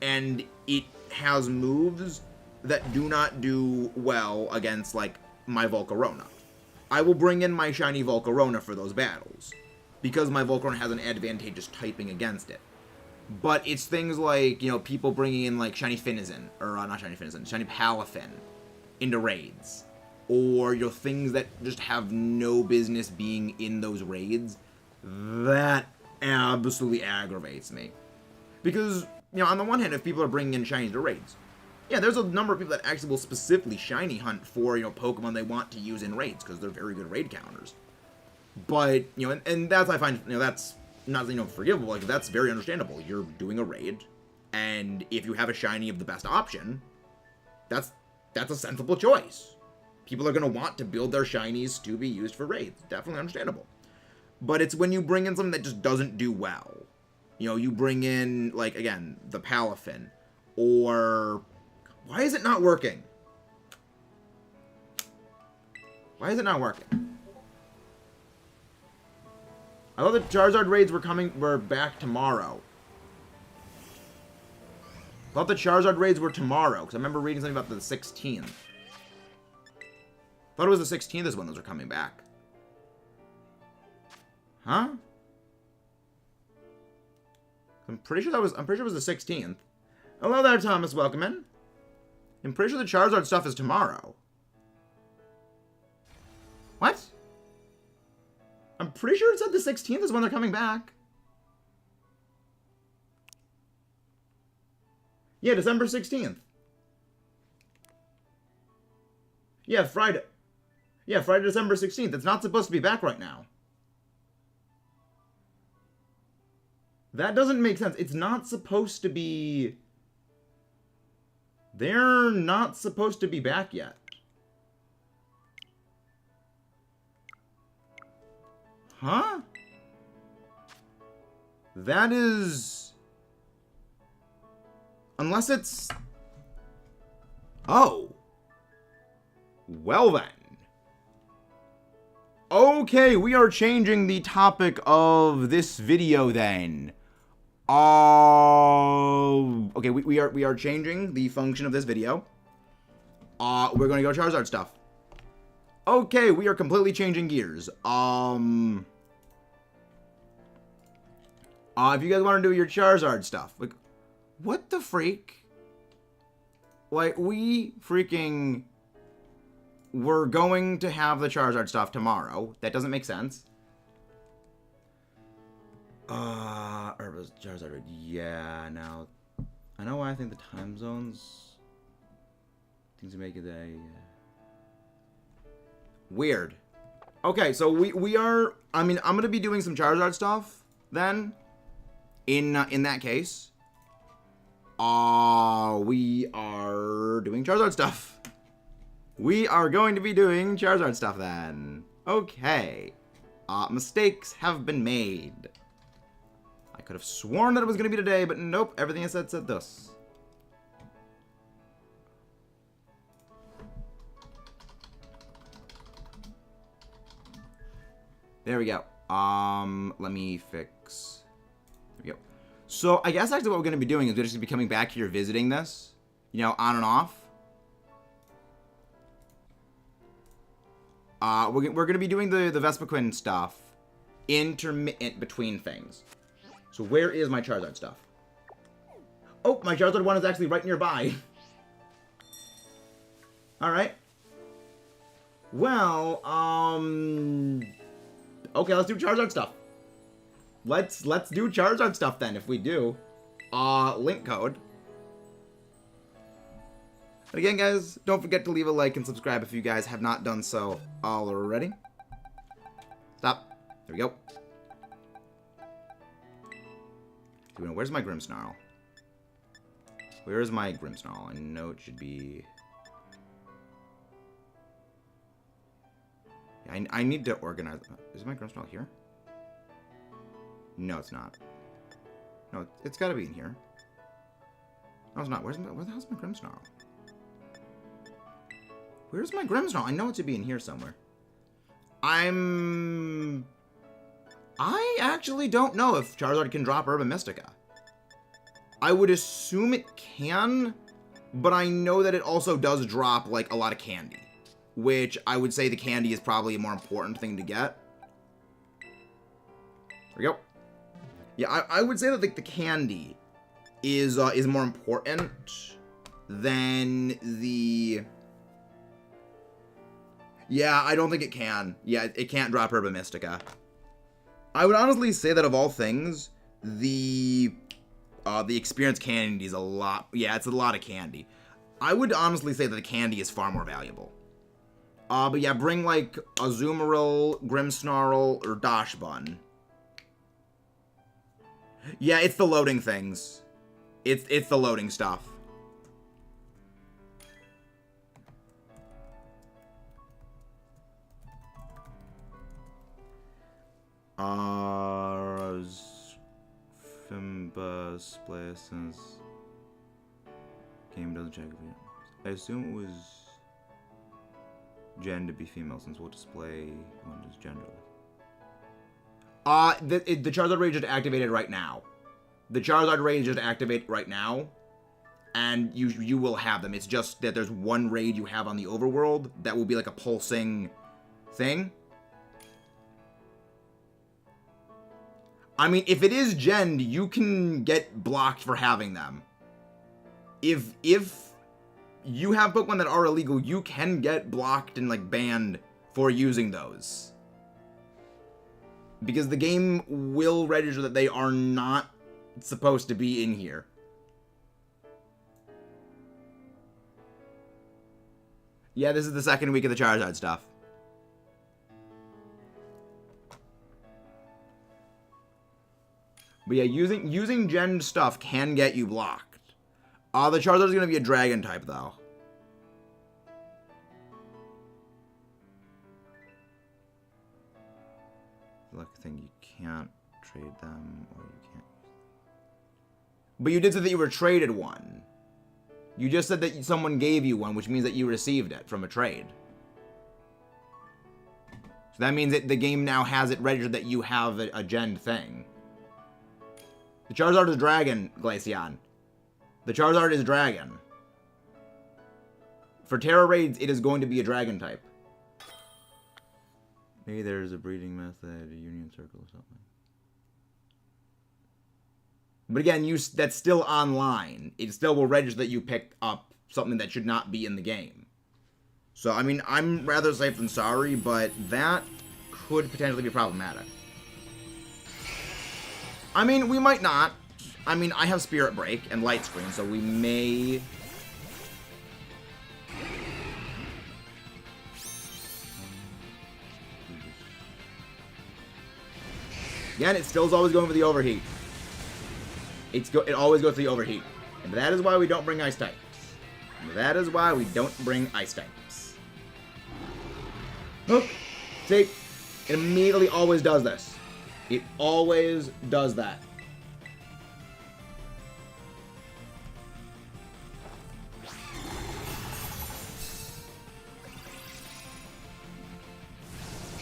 and it has moves that do not do well against, like, my Volcarona, I will bring in my shiny Volcarona for those battles, because my Volcarona has an advantageous typing against it. But it's things like, you know, people bringing in, like, shiny Finizen, or not shiny Finizen, shiny Palafin into raids, or, you know, things that just have no business being in those raids. That absolutely aggravates me. Because, you know, on the one hand, if people are bringing in shinies to raids, yeah, there's a number of people that actually will specifically shiny hunt for, you know, Pokemon they want to use in raids, because they're very good raid counters. But, you know, and that's, I find, you know, that's not, you know, forgivable. Like, that's very understandable. You're doing a raid, and if you have a shiny of the best option, that's a sensible choice. People are going to want to build their shinies to be used for raids. Definitely understandable. But it's when you bring in something that just doesn't do well. You know, you bring in, like, again, the Palafin, or... Why is it not working? Why is it not working? I thought the Charizard raids were back tomorrow. I thought the Charizard raids were tomorrow, because I remember reading something about the 16th. I thought it was the 16th is when those are coming back. Huh? I'm pretty sure it was the 16th. Hello there, Thomas. Welcome in. I'm pretty sure the Charizard stuff is tomorrow. What? I'm pretty sure it said the 16th is when they're coming back. Yeah, December 16th. Yeah, Friday. Yeah, Friday, December 16th. It's not supposed to be back right now. That doesn't make sense. It's not supposed to be... They're not supposed to be back yet. Huh? That is... Unless it's... Oh. Well then. Okay, we are changing the topic of this video then. Okay, we are changing the function of this video. We're gonna go Charizard stuff. Okay, we are completely changing gears. If you guys want to do your Charizard stuff, like, what the freak? Like, we freaking were going to have the Charizard stuff tomorrow. That doesn't make sense. Charizard, yeah, now, I know why I think the time zones, things to make it a, weird. Okay, so we are, I mean, I'm gonna be doing some Charizard stuff, then, in that case. We are doing Charizard stuff. We are going to be doing Charizard stuff, then. Okay. Mistakes have been made. I could have sworn that it was going to be today, but nope, everything I said this. There we go. Let me fix. There we go. So, I guess actually what we're going to be doing is we're just going to be coming back here visiting this, you know, on and off. We're gonna be doing the VESPIQUEN stuff intermittent between things. So where is my Charizard stuff? Oh, my Charizard one is actually right nearby. Alright. Well, okay, let's do Charizard stuff. Let's do Charizard stuff then, if we do. Link code. And again, guys, don't forget to leave a like and subscribe if you guys have not done so already. Stop. There we go. Where's my Grimmsnarl? Where is my Grimmsnarl? I know it should be... I need to organize... Is my Grimmsnarl here? No, it's not. No, it's gotta be in here. No, it's not. Where the hell's my Grimmsnarl? Where's my Grimmsnarl? I know it should be in here somewhere. I actually don't know if Charizard can drop Urban Mystica. I would assume it can, but I know that it also does drop, like, a lot of candy. Which I would say the candy is probably a more important thing to get. There we go. Yeah, I would say that, like, the candy is more important than the... Yeah, I don't think it can. Yeah, it can't drop Urban Mystica. I would honestly say that of all things, the experience candy is a lot. Yeah, it's a lot of candy. I would honestly say that the candy is far more valuable. But yeah, bring like Azumarill, Grimmsnarl, or Dachshbun. Yeah, it's the loading things. It's the loading stuff. Fimbus places. Game doesn't check if you. I assume it was Gen to be female since we'll display when it's genderless. The Charizard raid just activated right now. The Charizard raid just activate right now, and you will have them. It's just that there's one raid you have on the overworld that will be like a pulsing thing. I mean, if it is Gen, you can get blocked for having them. If you have Pokemon that are illegal, you can get blocked and, like, banned for using those. Because the game will register that they are not supposed to be in here. Yeah, this is the second week of the Charizard stuff. But yeah, using Gen stuff can get you blocked. The Charizard is going to be a Dragon type, though. Lucky thing, you can't trade them, or you can't. But you did say that you were traded one. You just said that someone gave you one, which means that you received it from a trade. So that means that the game now has it registered that you have a Gen thing. The Charizard is Dragon, Glaceon. The Charizard is Dragon. For Terra Raids, it is going to be a Dragon type. Maybe there's a breeding method, a union circle or something. But again, that's still online. It still will register that you picked up something that should not be in the game. So, I mean, I'm rather safe than sorry, but that could potentially be problematic. I mean, we might not. I mean, I have Spirit Break and Light Screen, so we may... Again, it still is always going for the overheat. It always goes for the overheat. And that is why we don't bring ice types. And that is why we don't bring ice types. Look. See? It immediately always does this. It always does that.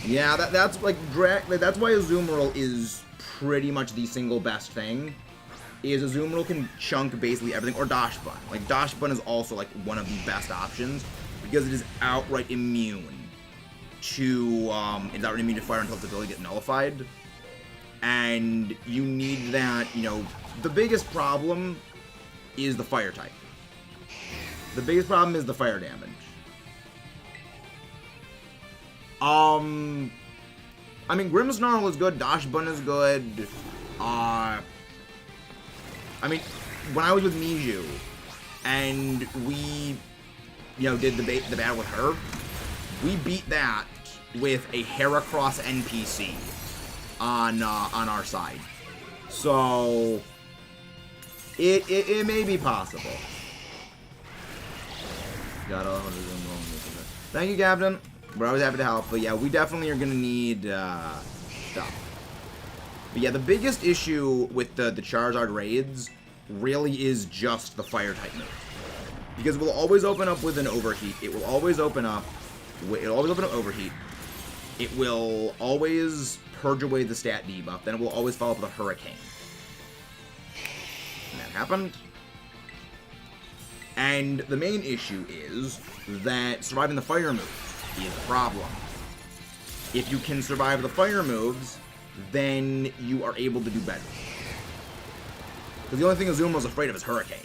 Yeah, that's like that's why Azumarill is pretty much the single best thing. Is Azumarill can chunk basically everything, or Dachshbun. Like Dachshbun is also like one of the best options because it is outright immune to, it's not immune to fire until its ability gets nullified. And you need that, you know, the biggest problem is the fire type. The biggest problem is the fire damage. I mean, Grimmsnarl is good, Dachshund is good. I mean, when I was with Miju, and we, you know, did the battle with her, we beat that with a Heracross NPC on our side. So it may be possible. Thank you, Captain. We're always happy to help. But yeah, we definitely are gonna need stuff. But yeah, the biggest issue with the Charizard raids really is just the fire type move. Because it will always open up with an overheat. It will always open up. It'll always open up overheat. It will always purge away the stat debuff. Then it will always follow up with a hurricane. And that happened. And the main issue is that surviving the fire moves is a problem. If you can survive the fire moves, then you are able to do better. Because the only thing Azumarill's afraid of is Hurricane.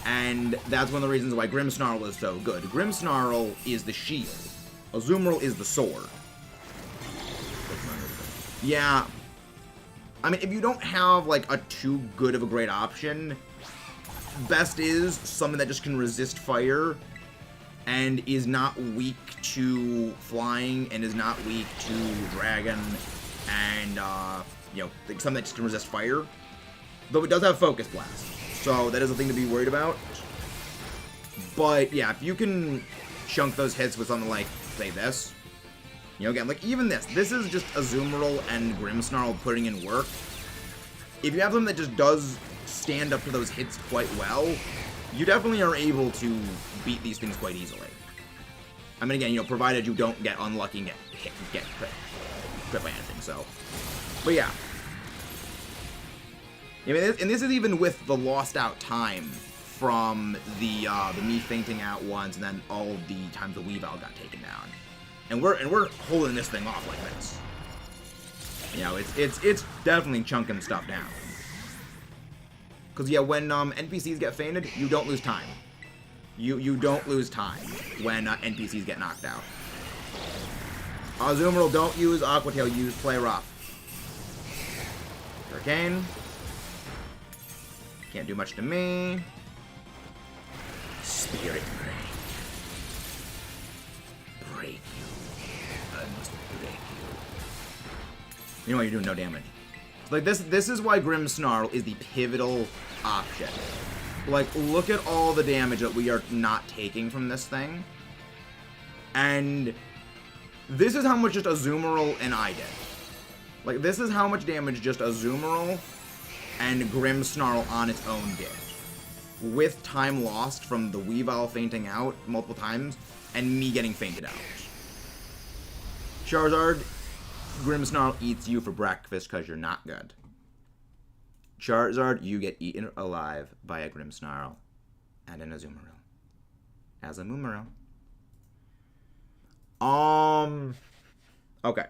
And that's one of the reasons why Grimmsnarl is so good. Grimmsnarl is the shield. Azumarill is the sword. Yeah. I mean, if you don't have, like, a too good of a great option, best is something that just can resist fire and is not weak to flying and is not weak to dragon and, you know, something that just can resist fire. Though it does have Focus Blast, so that is a thing to be worried about. But, yeah, if you can chunk those hits with something like, say, this, you know, again, like, even this is just Azumarill and Grimmsnarl putting in work. If you have something that just does stand up to those hits quite well, you definitely are able to beat these things quite easily. I mean, again, you know, provided you don't get unlucky and get crit by anything, so. But yeah. I mean, and this is even with the lost out time from the me fainting out once and then all of the times the Weavile got taken down. And we're holding this thing off like this. You know, it's definitely chunking stuff down. Because, yeah, when NPCs get fainted, you don't lose time. You don't lose time when NPCs get knocked out. Azumarill, don't use Aqua Tail, use Play Rough. Hurricane. Can't do much to me. Spirit Break. Break you. I must break you. You know what, you're doing no damage. Like, this is why Grimmsnarl is the pivotal option. Like, look at all the damage that we are not taking from this thing. And this is how much just Azumarill and I did. Like, this is how much damage just Azumarill and Grimmsnarl on its own did. With time lost from the Weavile fainting out multiple times, and me getting fainted out. Charizard, Grimmsnarl eats you for breakfast because you're not good. Charizard, you get eaten alive by a Grimmsnarl and an Azumarill. As a Moomaril. Okay.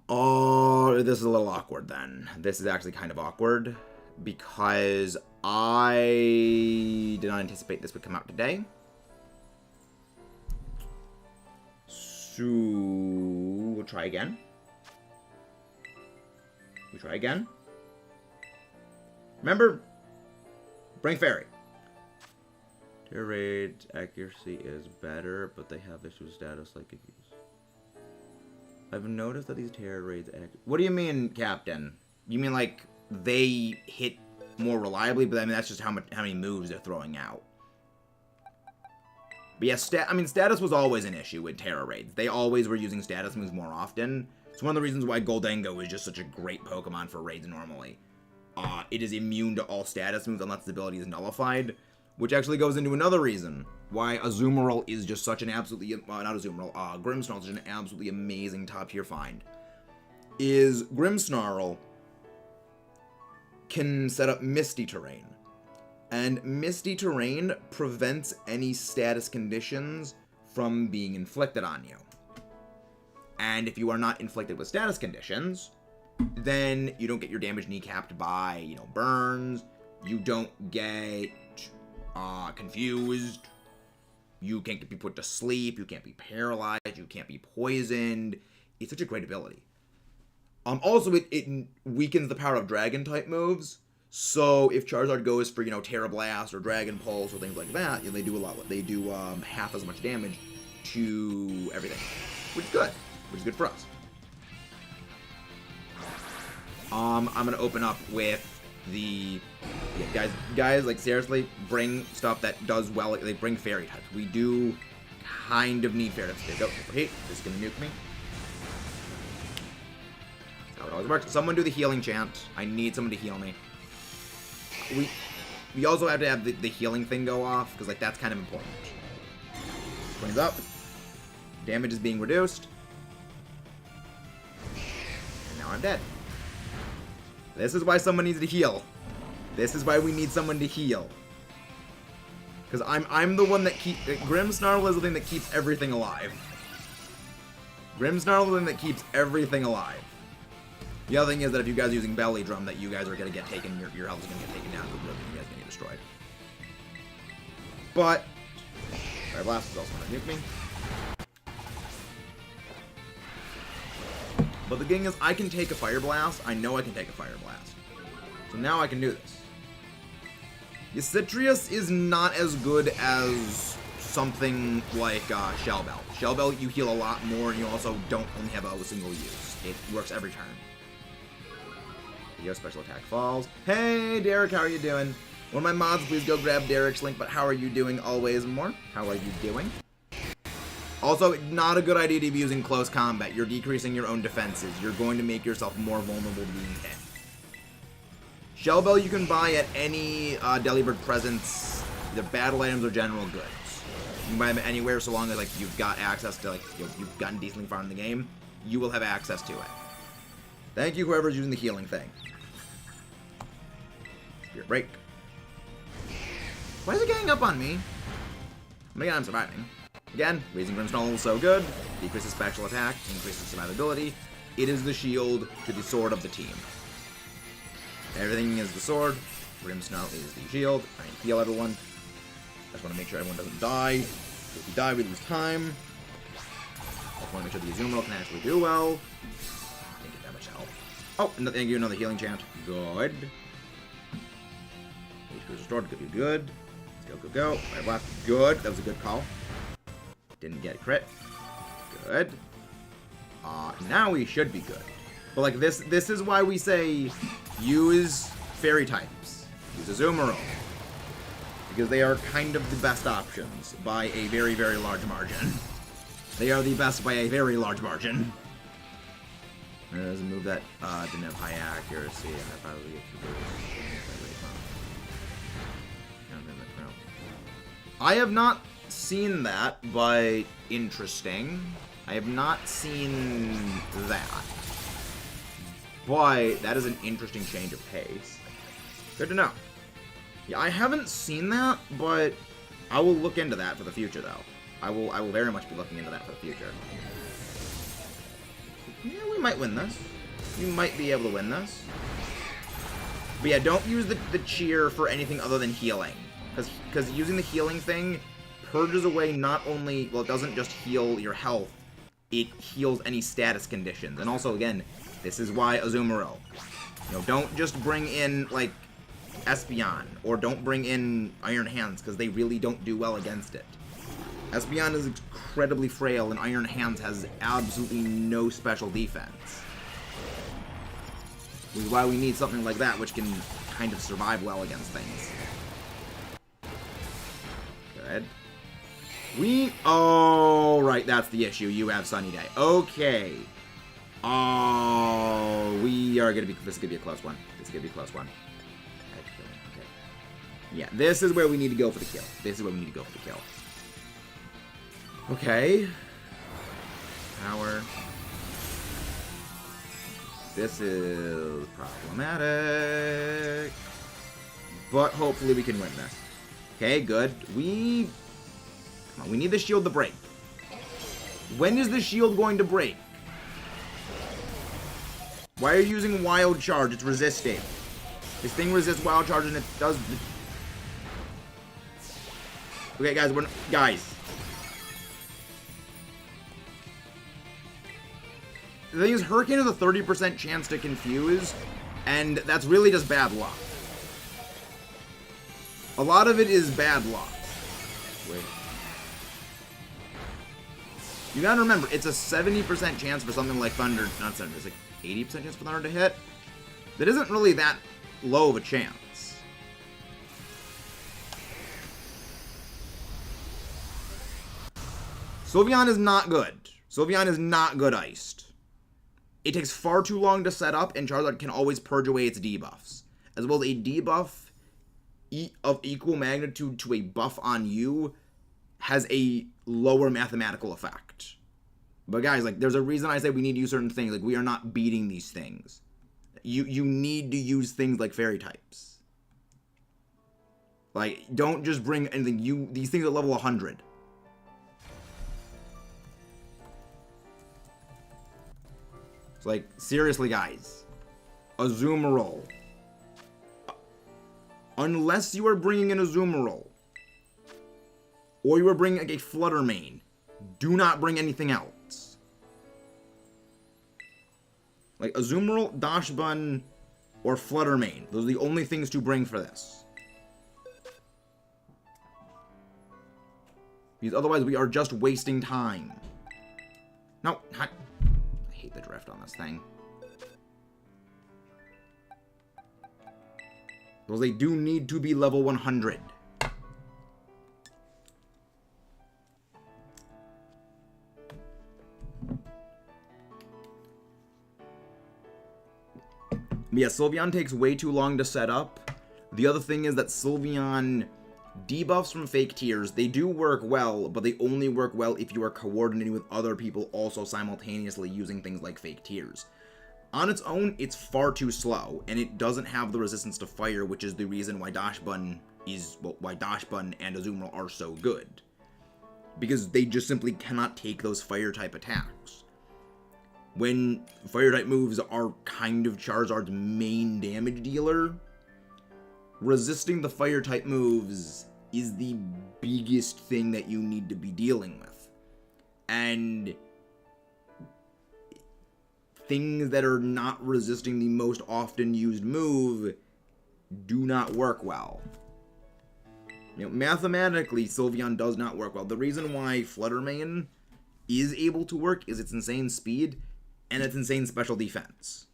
Oh, this is a little awkward then. This is actually kind of awkward because I did not anticipate this would come out today. So, we'll try again. We try again. Remember, bring Fairy. Their raid accuracy is better, but they have issue status like if you. I've noticed that these terror raids. What do you mean, Captain? You mean like they hit more reliably? But I mean that's just how many moves they're throwing out. But yeah, I mean status was always an issue with terror raids. They always were using status moves more often. It's one of the reasons why Goldengo is just such a great Pokemon for raids normally. It is immune to all status moves unless its ability is nullified, which actually goes into another reason why Azumarill is just such an absolutely, not Azumarill, Grimmsnarl is such an absolutely amazing top tier find. Is Grimmsnarl can set up Misty Terrain. And Misty Terrain prevents any status conditions from being inflicted on you. And if you are not inflicted with status conditions, then you don't get your damage kneecapped by, you know, burns. You don't get confused. You can't be put to sleep. You can't be paralyzed. You can't be poisoned. It's such a great ability. Also, it weakens the power of dragon-type moves. So if Charizard goes for, you know, Terra Blast or Dragon Pulse or things like that, you know, they do a lot. They do half as much damage to everything, which is good. Which is good for us. I'm gonna open up with the guys. Like, seriously, bring stuff that does well. They bring fairy types. We do kind of need fairy types. There you go. Hey, this is gonna nuke me. That's how it always works. Someone do the healing chant. I need someone to heal me. We also have to have the healing thing go off, because, like, that's kind of important. Brings up. Damage is being reduced. And now I'm dead. This is why someone needs to heal. This is why we need someone to heal. Because I'm the one that Grimmsnarl is the thing that keeps everything alive. Grimmsnarl is the thing that keeps everything alive. The other thing is that if you guys are using Belly Drum, that you guys are going to get taken, your health is going to get taken down, you guys are going to get destroyed. But, Fire Blast is also going to nuke me. But the thing is, I can take a Fire Blast. I know I can take a Fire Blast. So now I can do this. Ysitrius is not as good as something like Shell Belt. Shell Belt, you heal a lot more, and you also don't only have a single use. It works every turn. Yo, special attack falls. Hey, Derek, how are you doing? One of my mods, please go grab Derek's link, but how are you doing always more? How are you doing? Also, not a good idea to be using close combat. You're decreasing your own defenses. You're going to make yourself more vulnerable to being hit. Shell Bell you can buy at any Delibird presence, either battle items or general goods. You can buy them anywhere so long as, like, you've got access to, like, you've gotten decently far in the game. You will have access to it. Thank you, whoever's using the healing thing. Spirit Break. Why is it getting up on me? Again, I'm surviving. Again, raising Grimmsnarl is so good. Decreases special attack, increases survivability. It is the shield to the sword of the team. Everything is the sword. Grimmsnarl is the shield. I need to heal everyone. I just want to make sure everyone doesn't die. If we die, we lose time. I just want to make sure the Azumarill can actually do well. Didn't get that much health. Oh, and thank you, another healing chant. Good. HP restored. Could be good. Let's go, go, go. Fire Blast. Good. That was a good call. Didn't get a crit. Good. Now we should be good. But, like, this is why we say use fairy types. Use Azumarill. Because they are kind of the best options by a very, very large margin. They are the best by a very large margin. There's a move that didn't have high accuracy, and I probably get too good. I have not seen that, but interesting. I have not seen that. But that is an interesting change of pace. Good to know. Yeah, I haven't seen that, but I will look into that for the future, though. I will very much be looking into that for the future. Yeah, we might win this. We might be able to win this. But yeah, don't use the cheer for anything other than healing. Because using the healing thing purges away not only, well, it doesn't just heal your health, it heals any status conditions. And also, again, this is why Azumarill. You know, don't just bring in, like, Espeon, or don't bring in Iron Hands, because they really don't do well against it. Espeon is incredibly frail, and Iron Hands has absolutely no special defense. Which is why we need something like that, which can kind of survive well against things. Good. Oh, right, that's the issue. You have Sunny Day. Okay. Oh, we are gonna be, this is gonna be a close one. This is gonna be a close one. Okay. Yeah, this is where we need to go for the kill. This is where we need to go for the kill. Okay. Power. This is problematic. But hopefully we can win this. Okay, good. Come on, we need the shield to break. When is the shield going to break? Why are you using Wild Charge? It's resisting. This thing resists Wild Charge and it does... Okay, guys, guys. The thing is, Hurricane has a 30% chance to confuse, and that's really just bad luck. A lot of it is bad luck. Wait. You gotta remember, it's a 70% chance for something like Thunder, not 70, it's like 80% chance for Thunder to hit. That isn't really that low of a chance. Sylveon is not good. Sylveon is not good iced. It takes far too long to set up, and Charizard can always purge away its debuffs. As well as a debuff of equal magnitude to a buff on you has a lower mathematical effect. But guys, like, there's a reason I say we need to use certain things. Like, we are not beating these things. You need to use things like fairy types. Like, don't just bring anything. These things at level 100. It's like, seriously, guys. Azumarill. Unless you are bringing in Azumarill, or you are bringing like a Flutter Mane, do not bring anything else. Like Azumarill, Dachshund, or Flutter Mane. Those are the only things to bring for this. Because otherwise we are just wasting time. No, not... I hate the drift on this thing. Because they do need to be level 100. Yeah, Sylveon takes way too long to set up. The other thing is that Sylveon debuffs from fake tears, they do work well, but they only work well if you are coordinating with other people also simultaneously using things like fake tears. On its own, it's far too slow, and it doesn't have the resistance to fire, which is the reason why Dachshund and Azumarill are so good. Because they just simply cannot take those fire-type attacks. When fire-type moves are kind of Charizard's main damage dealer, resisting the fire-type moves is the biggest thing that you need to be dealing with. And things that are not resisting the most often used move do not work well. You know, mathematically, Sylveon does not work well. The reason why Flutter Mane is able to work is its insane speed and its insane special defense.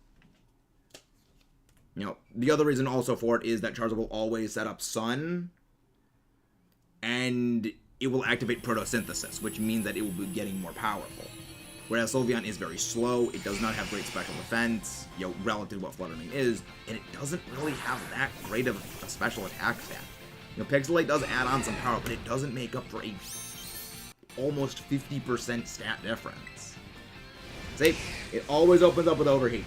You know, the other reason also for it is that Charizard will always set up Sun, and it will activate Photosynthesis, which means that it will be getting more powerful. Whereas Sylveon is very slow, it does not have great special defense, you know, relative to what Flutter Mane is, and it doesn't really have that great of a special attack stat. You know, Pixelate does add on some power, but it doesn't make up for a almost 50% stat difference. See, it always opens up with Overheat.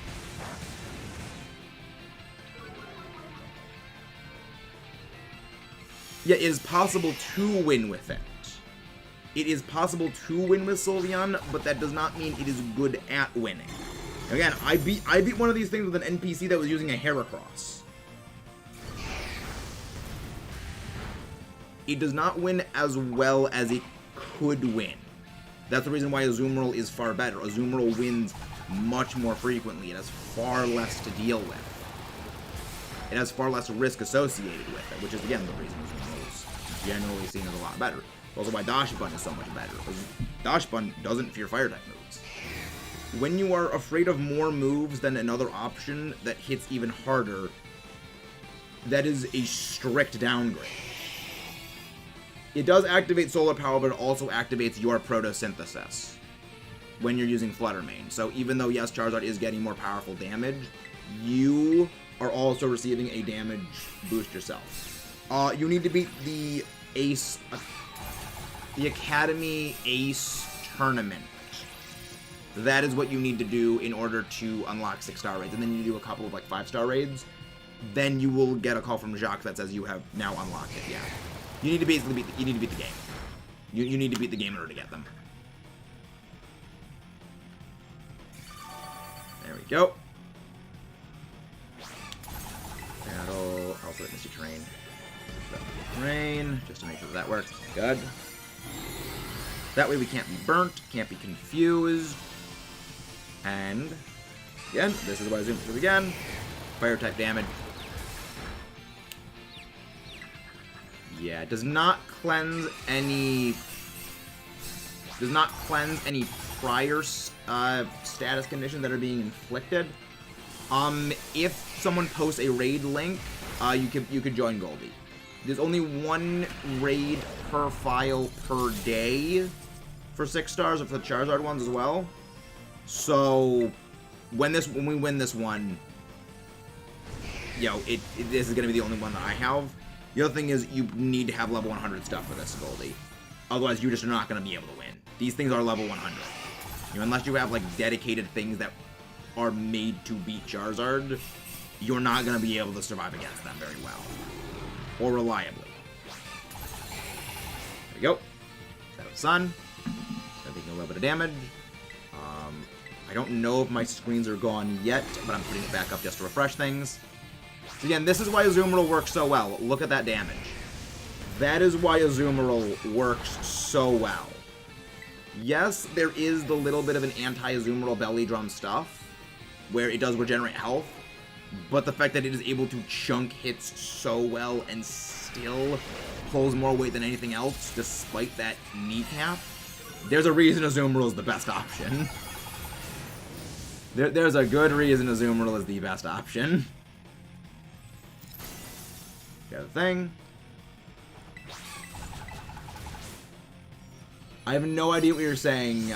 Yeah, it is possible to win with it. It is possible to win with Sylveon, but that does not mean it is good at winning. Again, I beat one of these things with an NPC that was using a Heracross. It does not win as well as it could win. That's the reason why Azumarill is far better. Azumarill wins much more frequently. It has far less to deal with. It has far less risk associated with it, which is, again, the reason Azumarill is generally seen as a lot better. Also why Dachshund is so much better. Dachshund doesn't fear fire-type moves. When you are afraid of more moves than another option that hits even harder, that is a strict downgrade. It does activate Solar Power, but it also activates your Photosynthesis when you're using Flutter Mane. So even though, yes, Charizard is getting more powerful damage, you are also receiving a damage boost yourself. You need to beat the Ace... the Academy Ace Tournament. That is what you need to do in order to unlock 6-star raids. And then you do a couple of, like, 5-star raids. Then you will get a call from Jacques that says you have now unlocked it, yeah. You need to basically beat the game. You need to beat the game in order to get them. There we go. Battle. Also, let me see terrain. Terrain, just to make sure that works. Good. That way we can't be burnt, can't be confused. And again, this is what I zoom through again. Fire type damage. Yeah, it does not cleanse any. Does not cleanse any prior status conditions that are being inflicted. If someone posts a raid link, you could join Goldie. There's only one raid per file per day for 6 stars, or for the Charizard ones as well. So when we win this one, this is gonna be the only one that I have. The other thing is you need to have level 100 stuff for this, Goldie. Otherwise, you just are not gonna be able to win. These things are level 100. Unless you have like dedicated things that are made to beat Charizard, you're not gonna be able to survive against them very well. Or reliably. There we go. Set up Sun. Start taking a little bit of damage. I don't know if my screens are gone yet, but I'm putting it back up just to refresh things. So again, this is why Azumarill works so well. Look at that damage. That is why Azumarill works so well. Yes, there is the little bit of an anti-Azumarill belly drum stuff, where it does regenerate health, but the fact that it is able to chunk hits so well and still pulls more weight than anything else, despite that kneecap, there's a reason Azumarill is the best option. There's a good reason Azumarill is the best option. Got a thing. I have no idea what you're saying,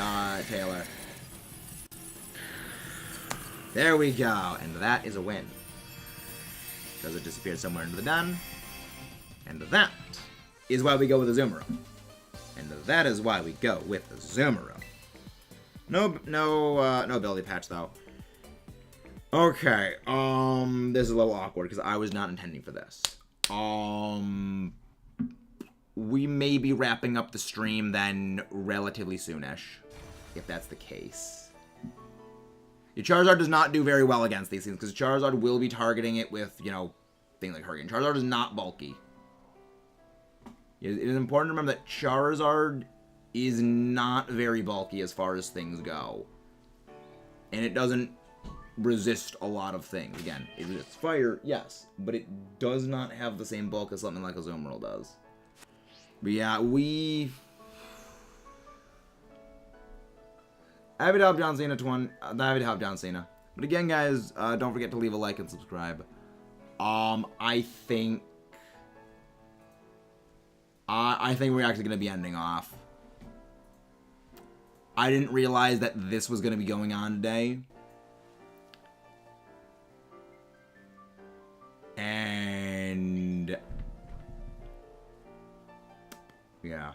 Taylor. There we go, and that is a win. Because it disappeared somewhere into the den. And that is why we go with Azumarill. And that is why we go with Azumarill. No ability patch though. Okay, this is a little awkward because I was not intending for this. We may be wrapping up the stream then relatively soonish, if that's the case. Your Charizard does not do very well against these things because Charizard will be targeting it with, things like Hurricane. Charizard is not bulky. It is important to remember that Charizard is not very bulky as far as things go. And it doesn't resist a lot of things. Again, it resists fire, yes, but it does not have the same bulk as something like Azumarill does. But yeah, I would help John Cena I would help John Cena. But again, guys, don't forget to leave a like and subscribe. I think we're actually going to be ending off. I didn't realize that this was going to be going on today. And yeah.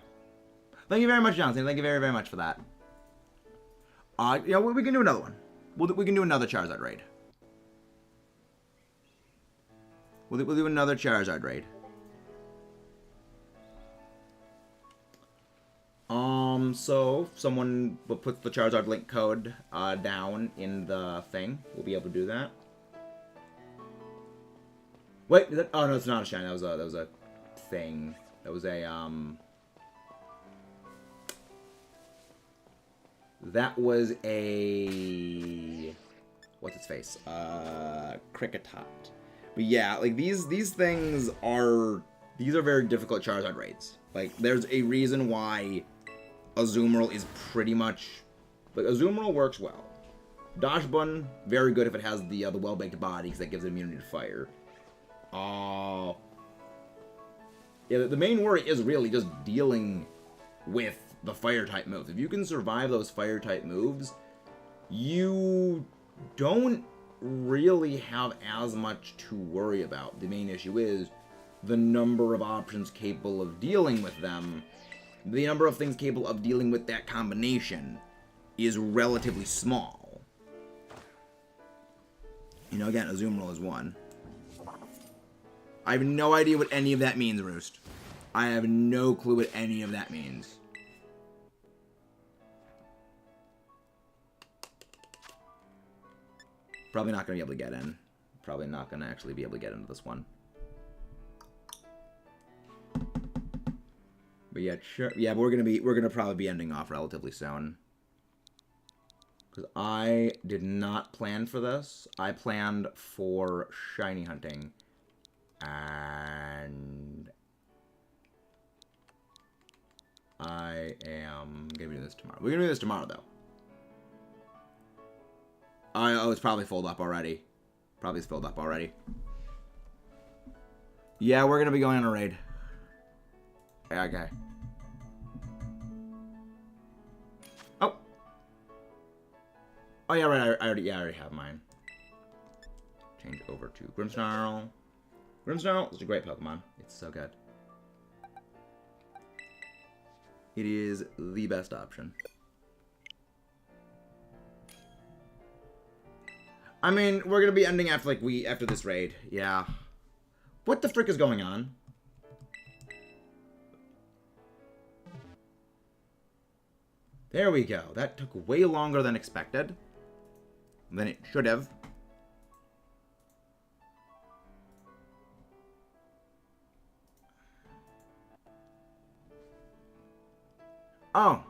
Thank you very much, Johnson. Thank you very, very much for that. We can do another one. We can do another Charizard raid. We'll do another Charizard raid. So someone will put the Charizard link code down in the thing. We'll be able to do that. Wait, oh no, it's not a shine. That was a thing. That was a That was a what's its face? Cricketot. But yeah, like these things are very difficult Charizard raids. Like there's a reason why Azumarill is pretty much like Azumarill works well. Dash Bun, very good if it has the well-baked body because that gives it immunity to fire. Yeah, the main worry is really just dealing with the fire-type moves. If you can survive those fire-type moves, you don't really have as much to worry about. The main issue is the number of options capable of dealing with them. The number of things capable of dealing with that combination is relatively small. Again, Azumarill is one. I have no idea what any of that means, Roost. I have no clue what any of that means. Probably not going to be able to get in. Probably not going to actually be able to get into this one. But yeah, sure. Yeah, but we're gonna probably be ending off relatively soon. Because I did not plan for this. I planned for shiny hunting. And I am gonna do this tomorrow. We're gonna do this tomorrow though. Oh, it's probably filled up already. Probably filled up already. Yeah, we're gonna be going on a raid. Okay. Oh. Oh yeah, right. I already have mine. Change over to Grimmsnarl. Grimmsnarl is a great Pokemon. It's so good. It is the best option. I mean, we're gonna be ending after after this raid. Yeah. What the frick is going on? There we go. That took way longer than expected. Than it should have. Oh.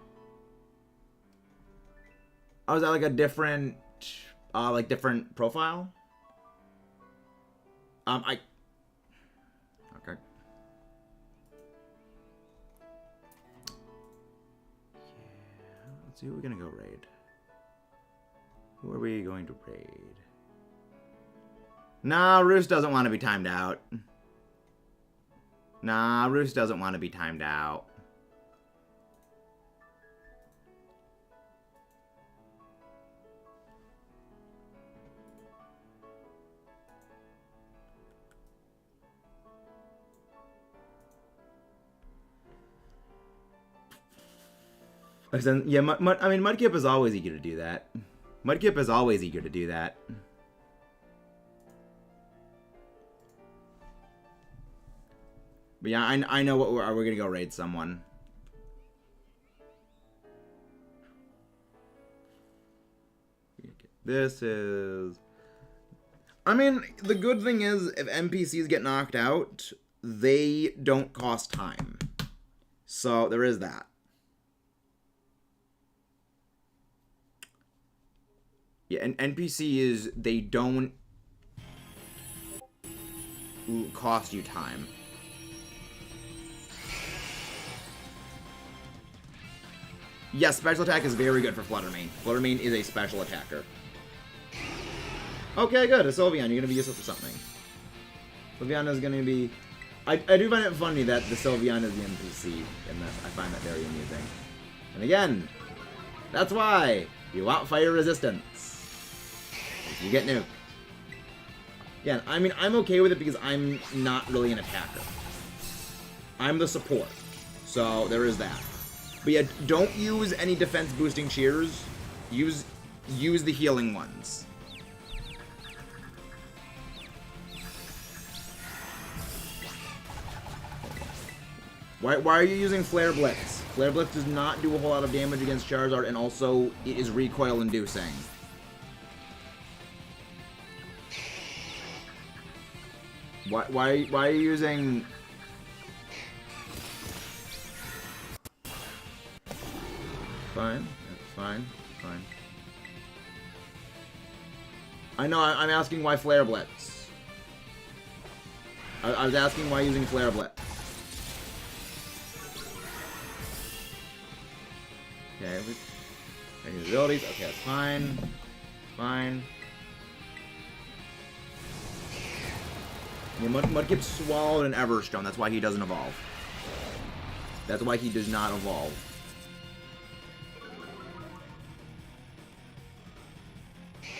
Oh, is that like a different, different profile? Okay. Yeah, let's see who we're gonna go raid. Who are we going to raid? Nah, Roos doesn't want to be timed out. Nah, Roos doesn't want to be timed out. Yeah, I mean, Mudkip is always eager to do that. Mudkip is always eager to do that. But yeah, I know what we're gonna go raid someone. This is... I mean, the good thing is, if NPCs get knocked out, they don't cost time. So, there is that. Yeah, and NPCs, they don't cost you time. Yes, special attack is very good for Fluttermane. Fluttermane is a special attacker. Okay, good. A Sylveon, you're going to be useful for something. Sylveon is going to be... I do find it funny that the Sylveon is the NPC in this. I find that very amusing. And again, that's why you want fire resistance. You get nuked. Yeah, I mean, I'm okay with it because I'm not really an attacker. I'm the support. So, there is that. But yeah, don't use any defense boosting cheers. Use the healing ones. Why are you using Flare Blitz? Flare Blitz does not do a whole lot of damage against Charizard, and also it is recoil inducing. Why are you using... Fine. Fine. I know, I'm asking why Flare Blitz. I was asking why using Flare Blitz. Okay, his abilities. Okay, that's fine. Fine. Yeah, Mudkip swallowed an Everstone. That's why he doesn't evolve. That's why he does not evolve.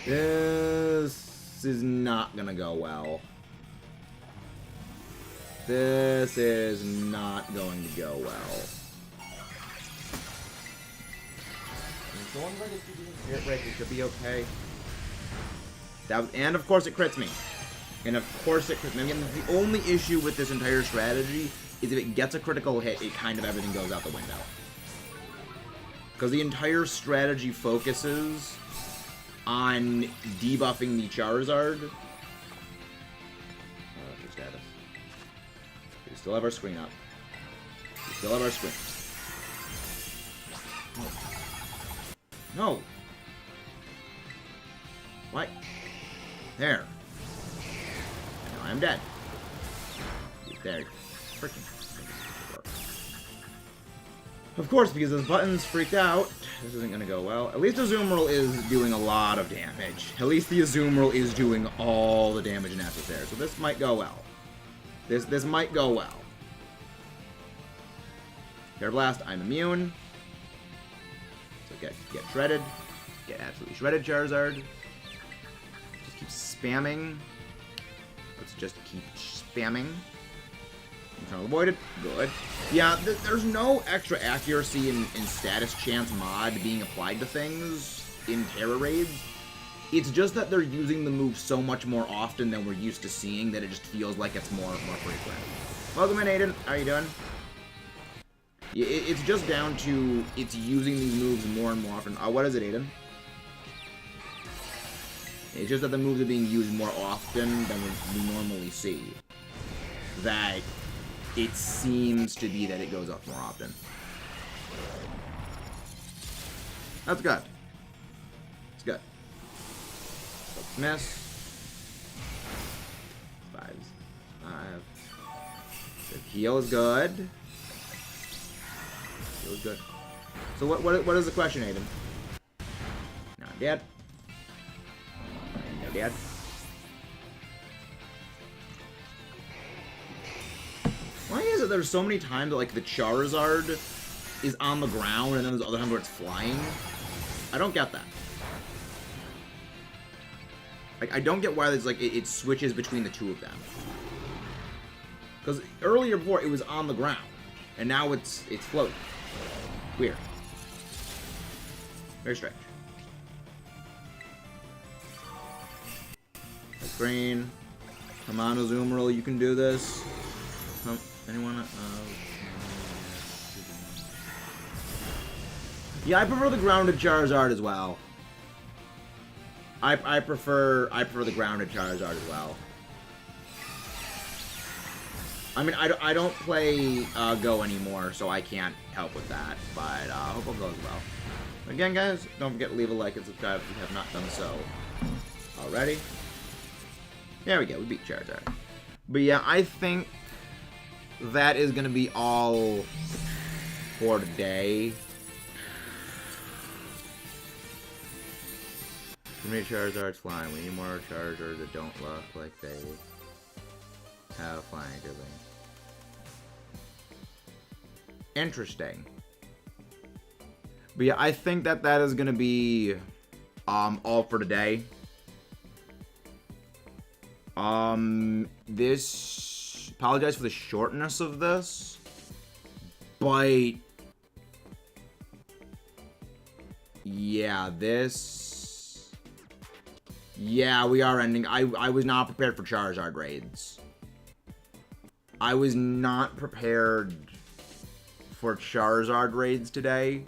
This is not gonna go well. This is not going to go well. So long as I get to Spirit Break, it should be okay. And of course it crits me. And of course it crits me. Again, the only issue with this entire strategy is if it gets a critical hit, it kind of everything goes out the window. Because the entire strategy focuses on debuffing the Charizard. Your status. We still have our screen up. We still have our screen. No. What? There. Now I'm dead. There. Freaking. Of course, because those buttons freaked out, this isn't going to go well. At least Azumarill is doing a lot of damage. At least the Azumarill is doing all the damage necessary. So this might go well. This might go well. Air Blast, I'm immune. So get shredded. Get absolutely shredded, Charizard. Just keep spamming. Let's just keep spamming. I'm trying to avoid it. Good. Yeah, there's no extra accuracy in status chance mod being applied to things in Terra Raids. It's just that they're using the move so much more often than we're used to seeing that it just feels like it's more frequent. Welcome in, Aiden. How you doing? It's just down to it's using these moves more and more often. What is it, Aiden? It's just that the moves are being used more often than we normally see. That it seems to be that it goes up more often. That's good. It's good. Let's miss. 5. The heal is good. Heal is good. So what is the question, Aiden? No, I'm dead. No, dead. Why is it there's so many times that, like, the Charizard is on the ground and then there's other times where it's flying? I don't get that. Like, I don't get why there's, like, it switches between the two of them. Because earlier before, it was on the ground. And now it's floating. Weird. Very strange. Green. Come on, Azumarill, you can do this. Anyone? Yeah, I prefer the grounded Charizard as well. I prefer the grounded Charizard as well. I mean, I don't play Go anymore, so I can't help with that. But I hope it goes well. Again, guys, don't forget to leave a like and subscribe if you have not done so already. There we go. We beat Charizard. But yeah, I think that is going to be all for today. Too many Charizards flying. We need more Charizards that don't look like they have flying ability. Interesting. But yeah, I think that is going to be all for today. Apologize for the shortness of this, but yeah, yeah, we are ending. I was not prepared for Charizard raids. I was not prepared for Charizard raids today.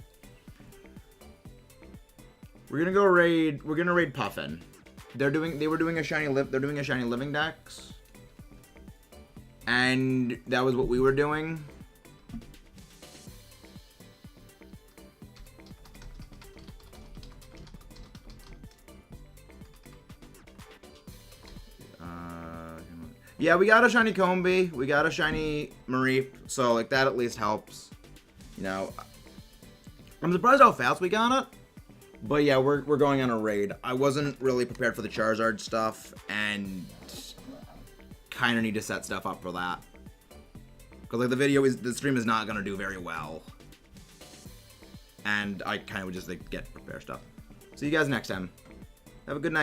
We're gonna raid Puffin. They were doing a shiny living dex. And that was what we were doing. Yeah, we got a shiny Combi. We got a shiny Mareep. So, like, that at least helps. You know, I'm surprised how fast we got it. But yeah, we're going on a raid. I wasn't really prepared for the Charizard stuff, and kind of need to set stuff up for that. Because, like, the stream is not going to do very well. And I kind of would just, like, get prepare stuff. See you guys next time. Have a good night.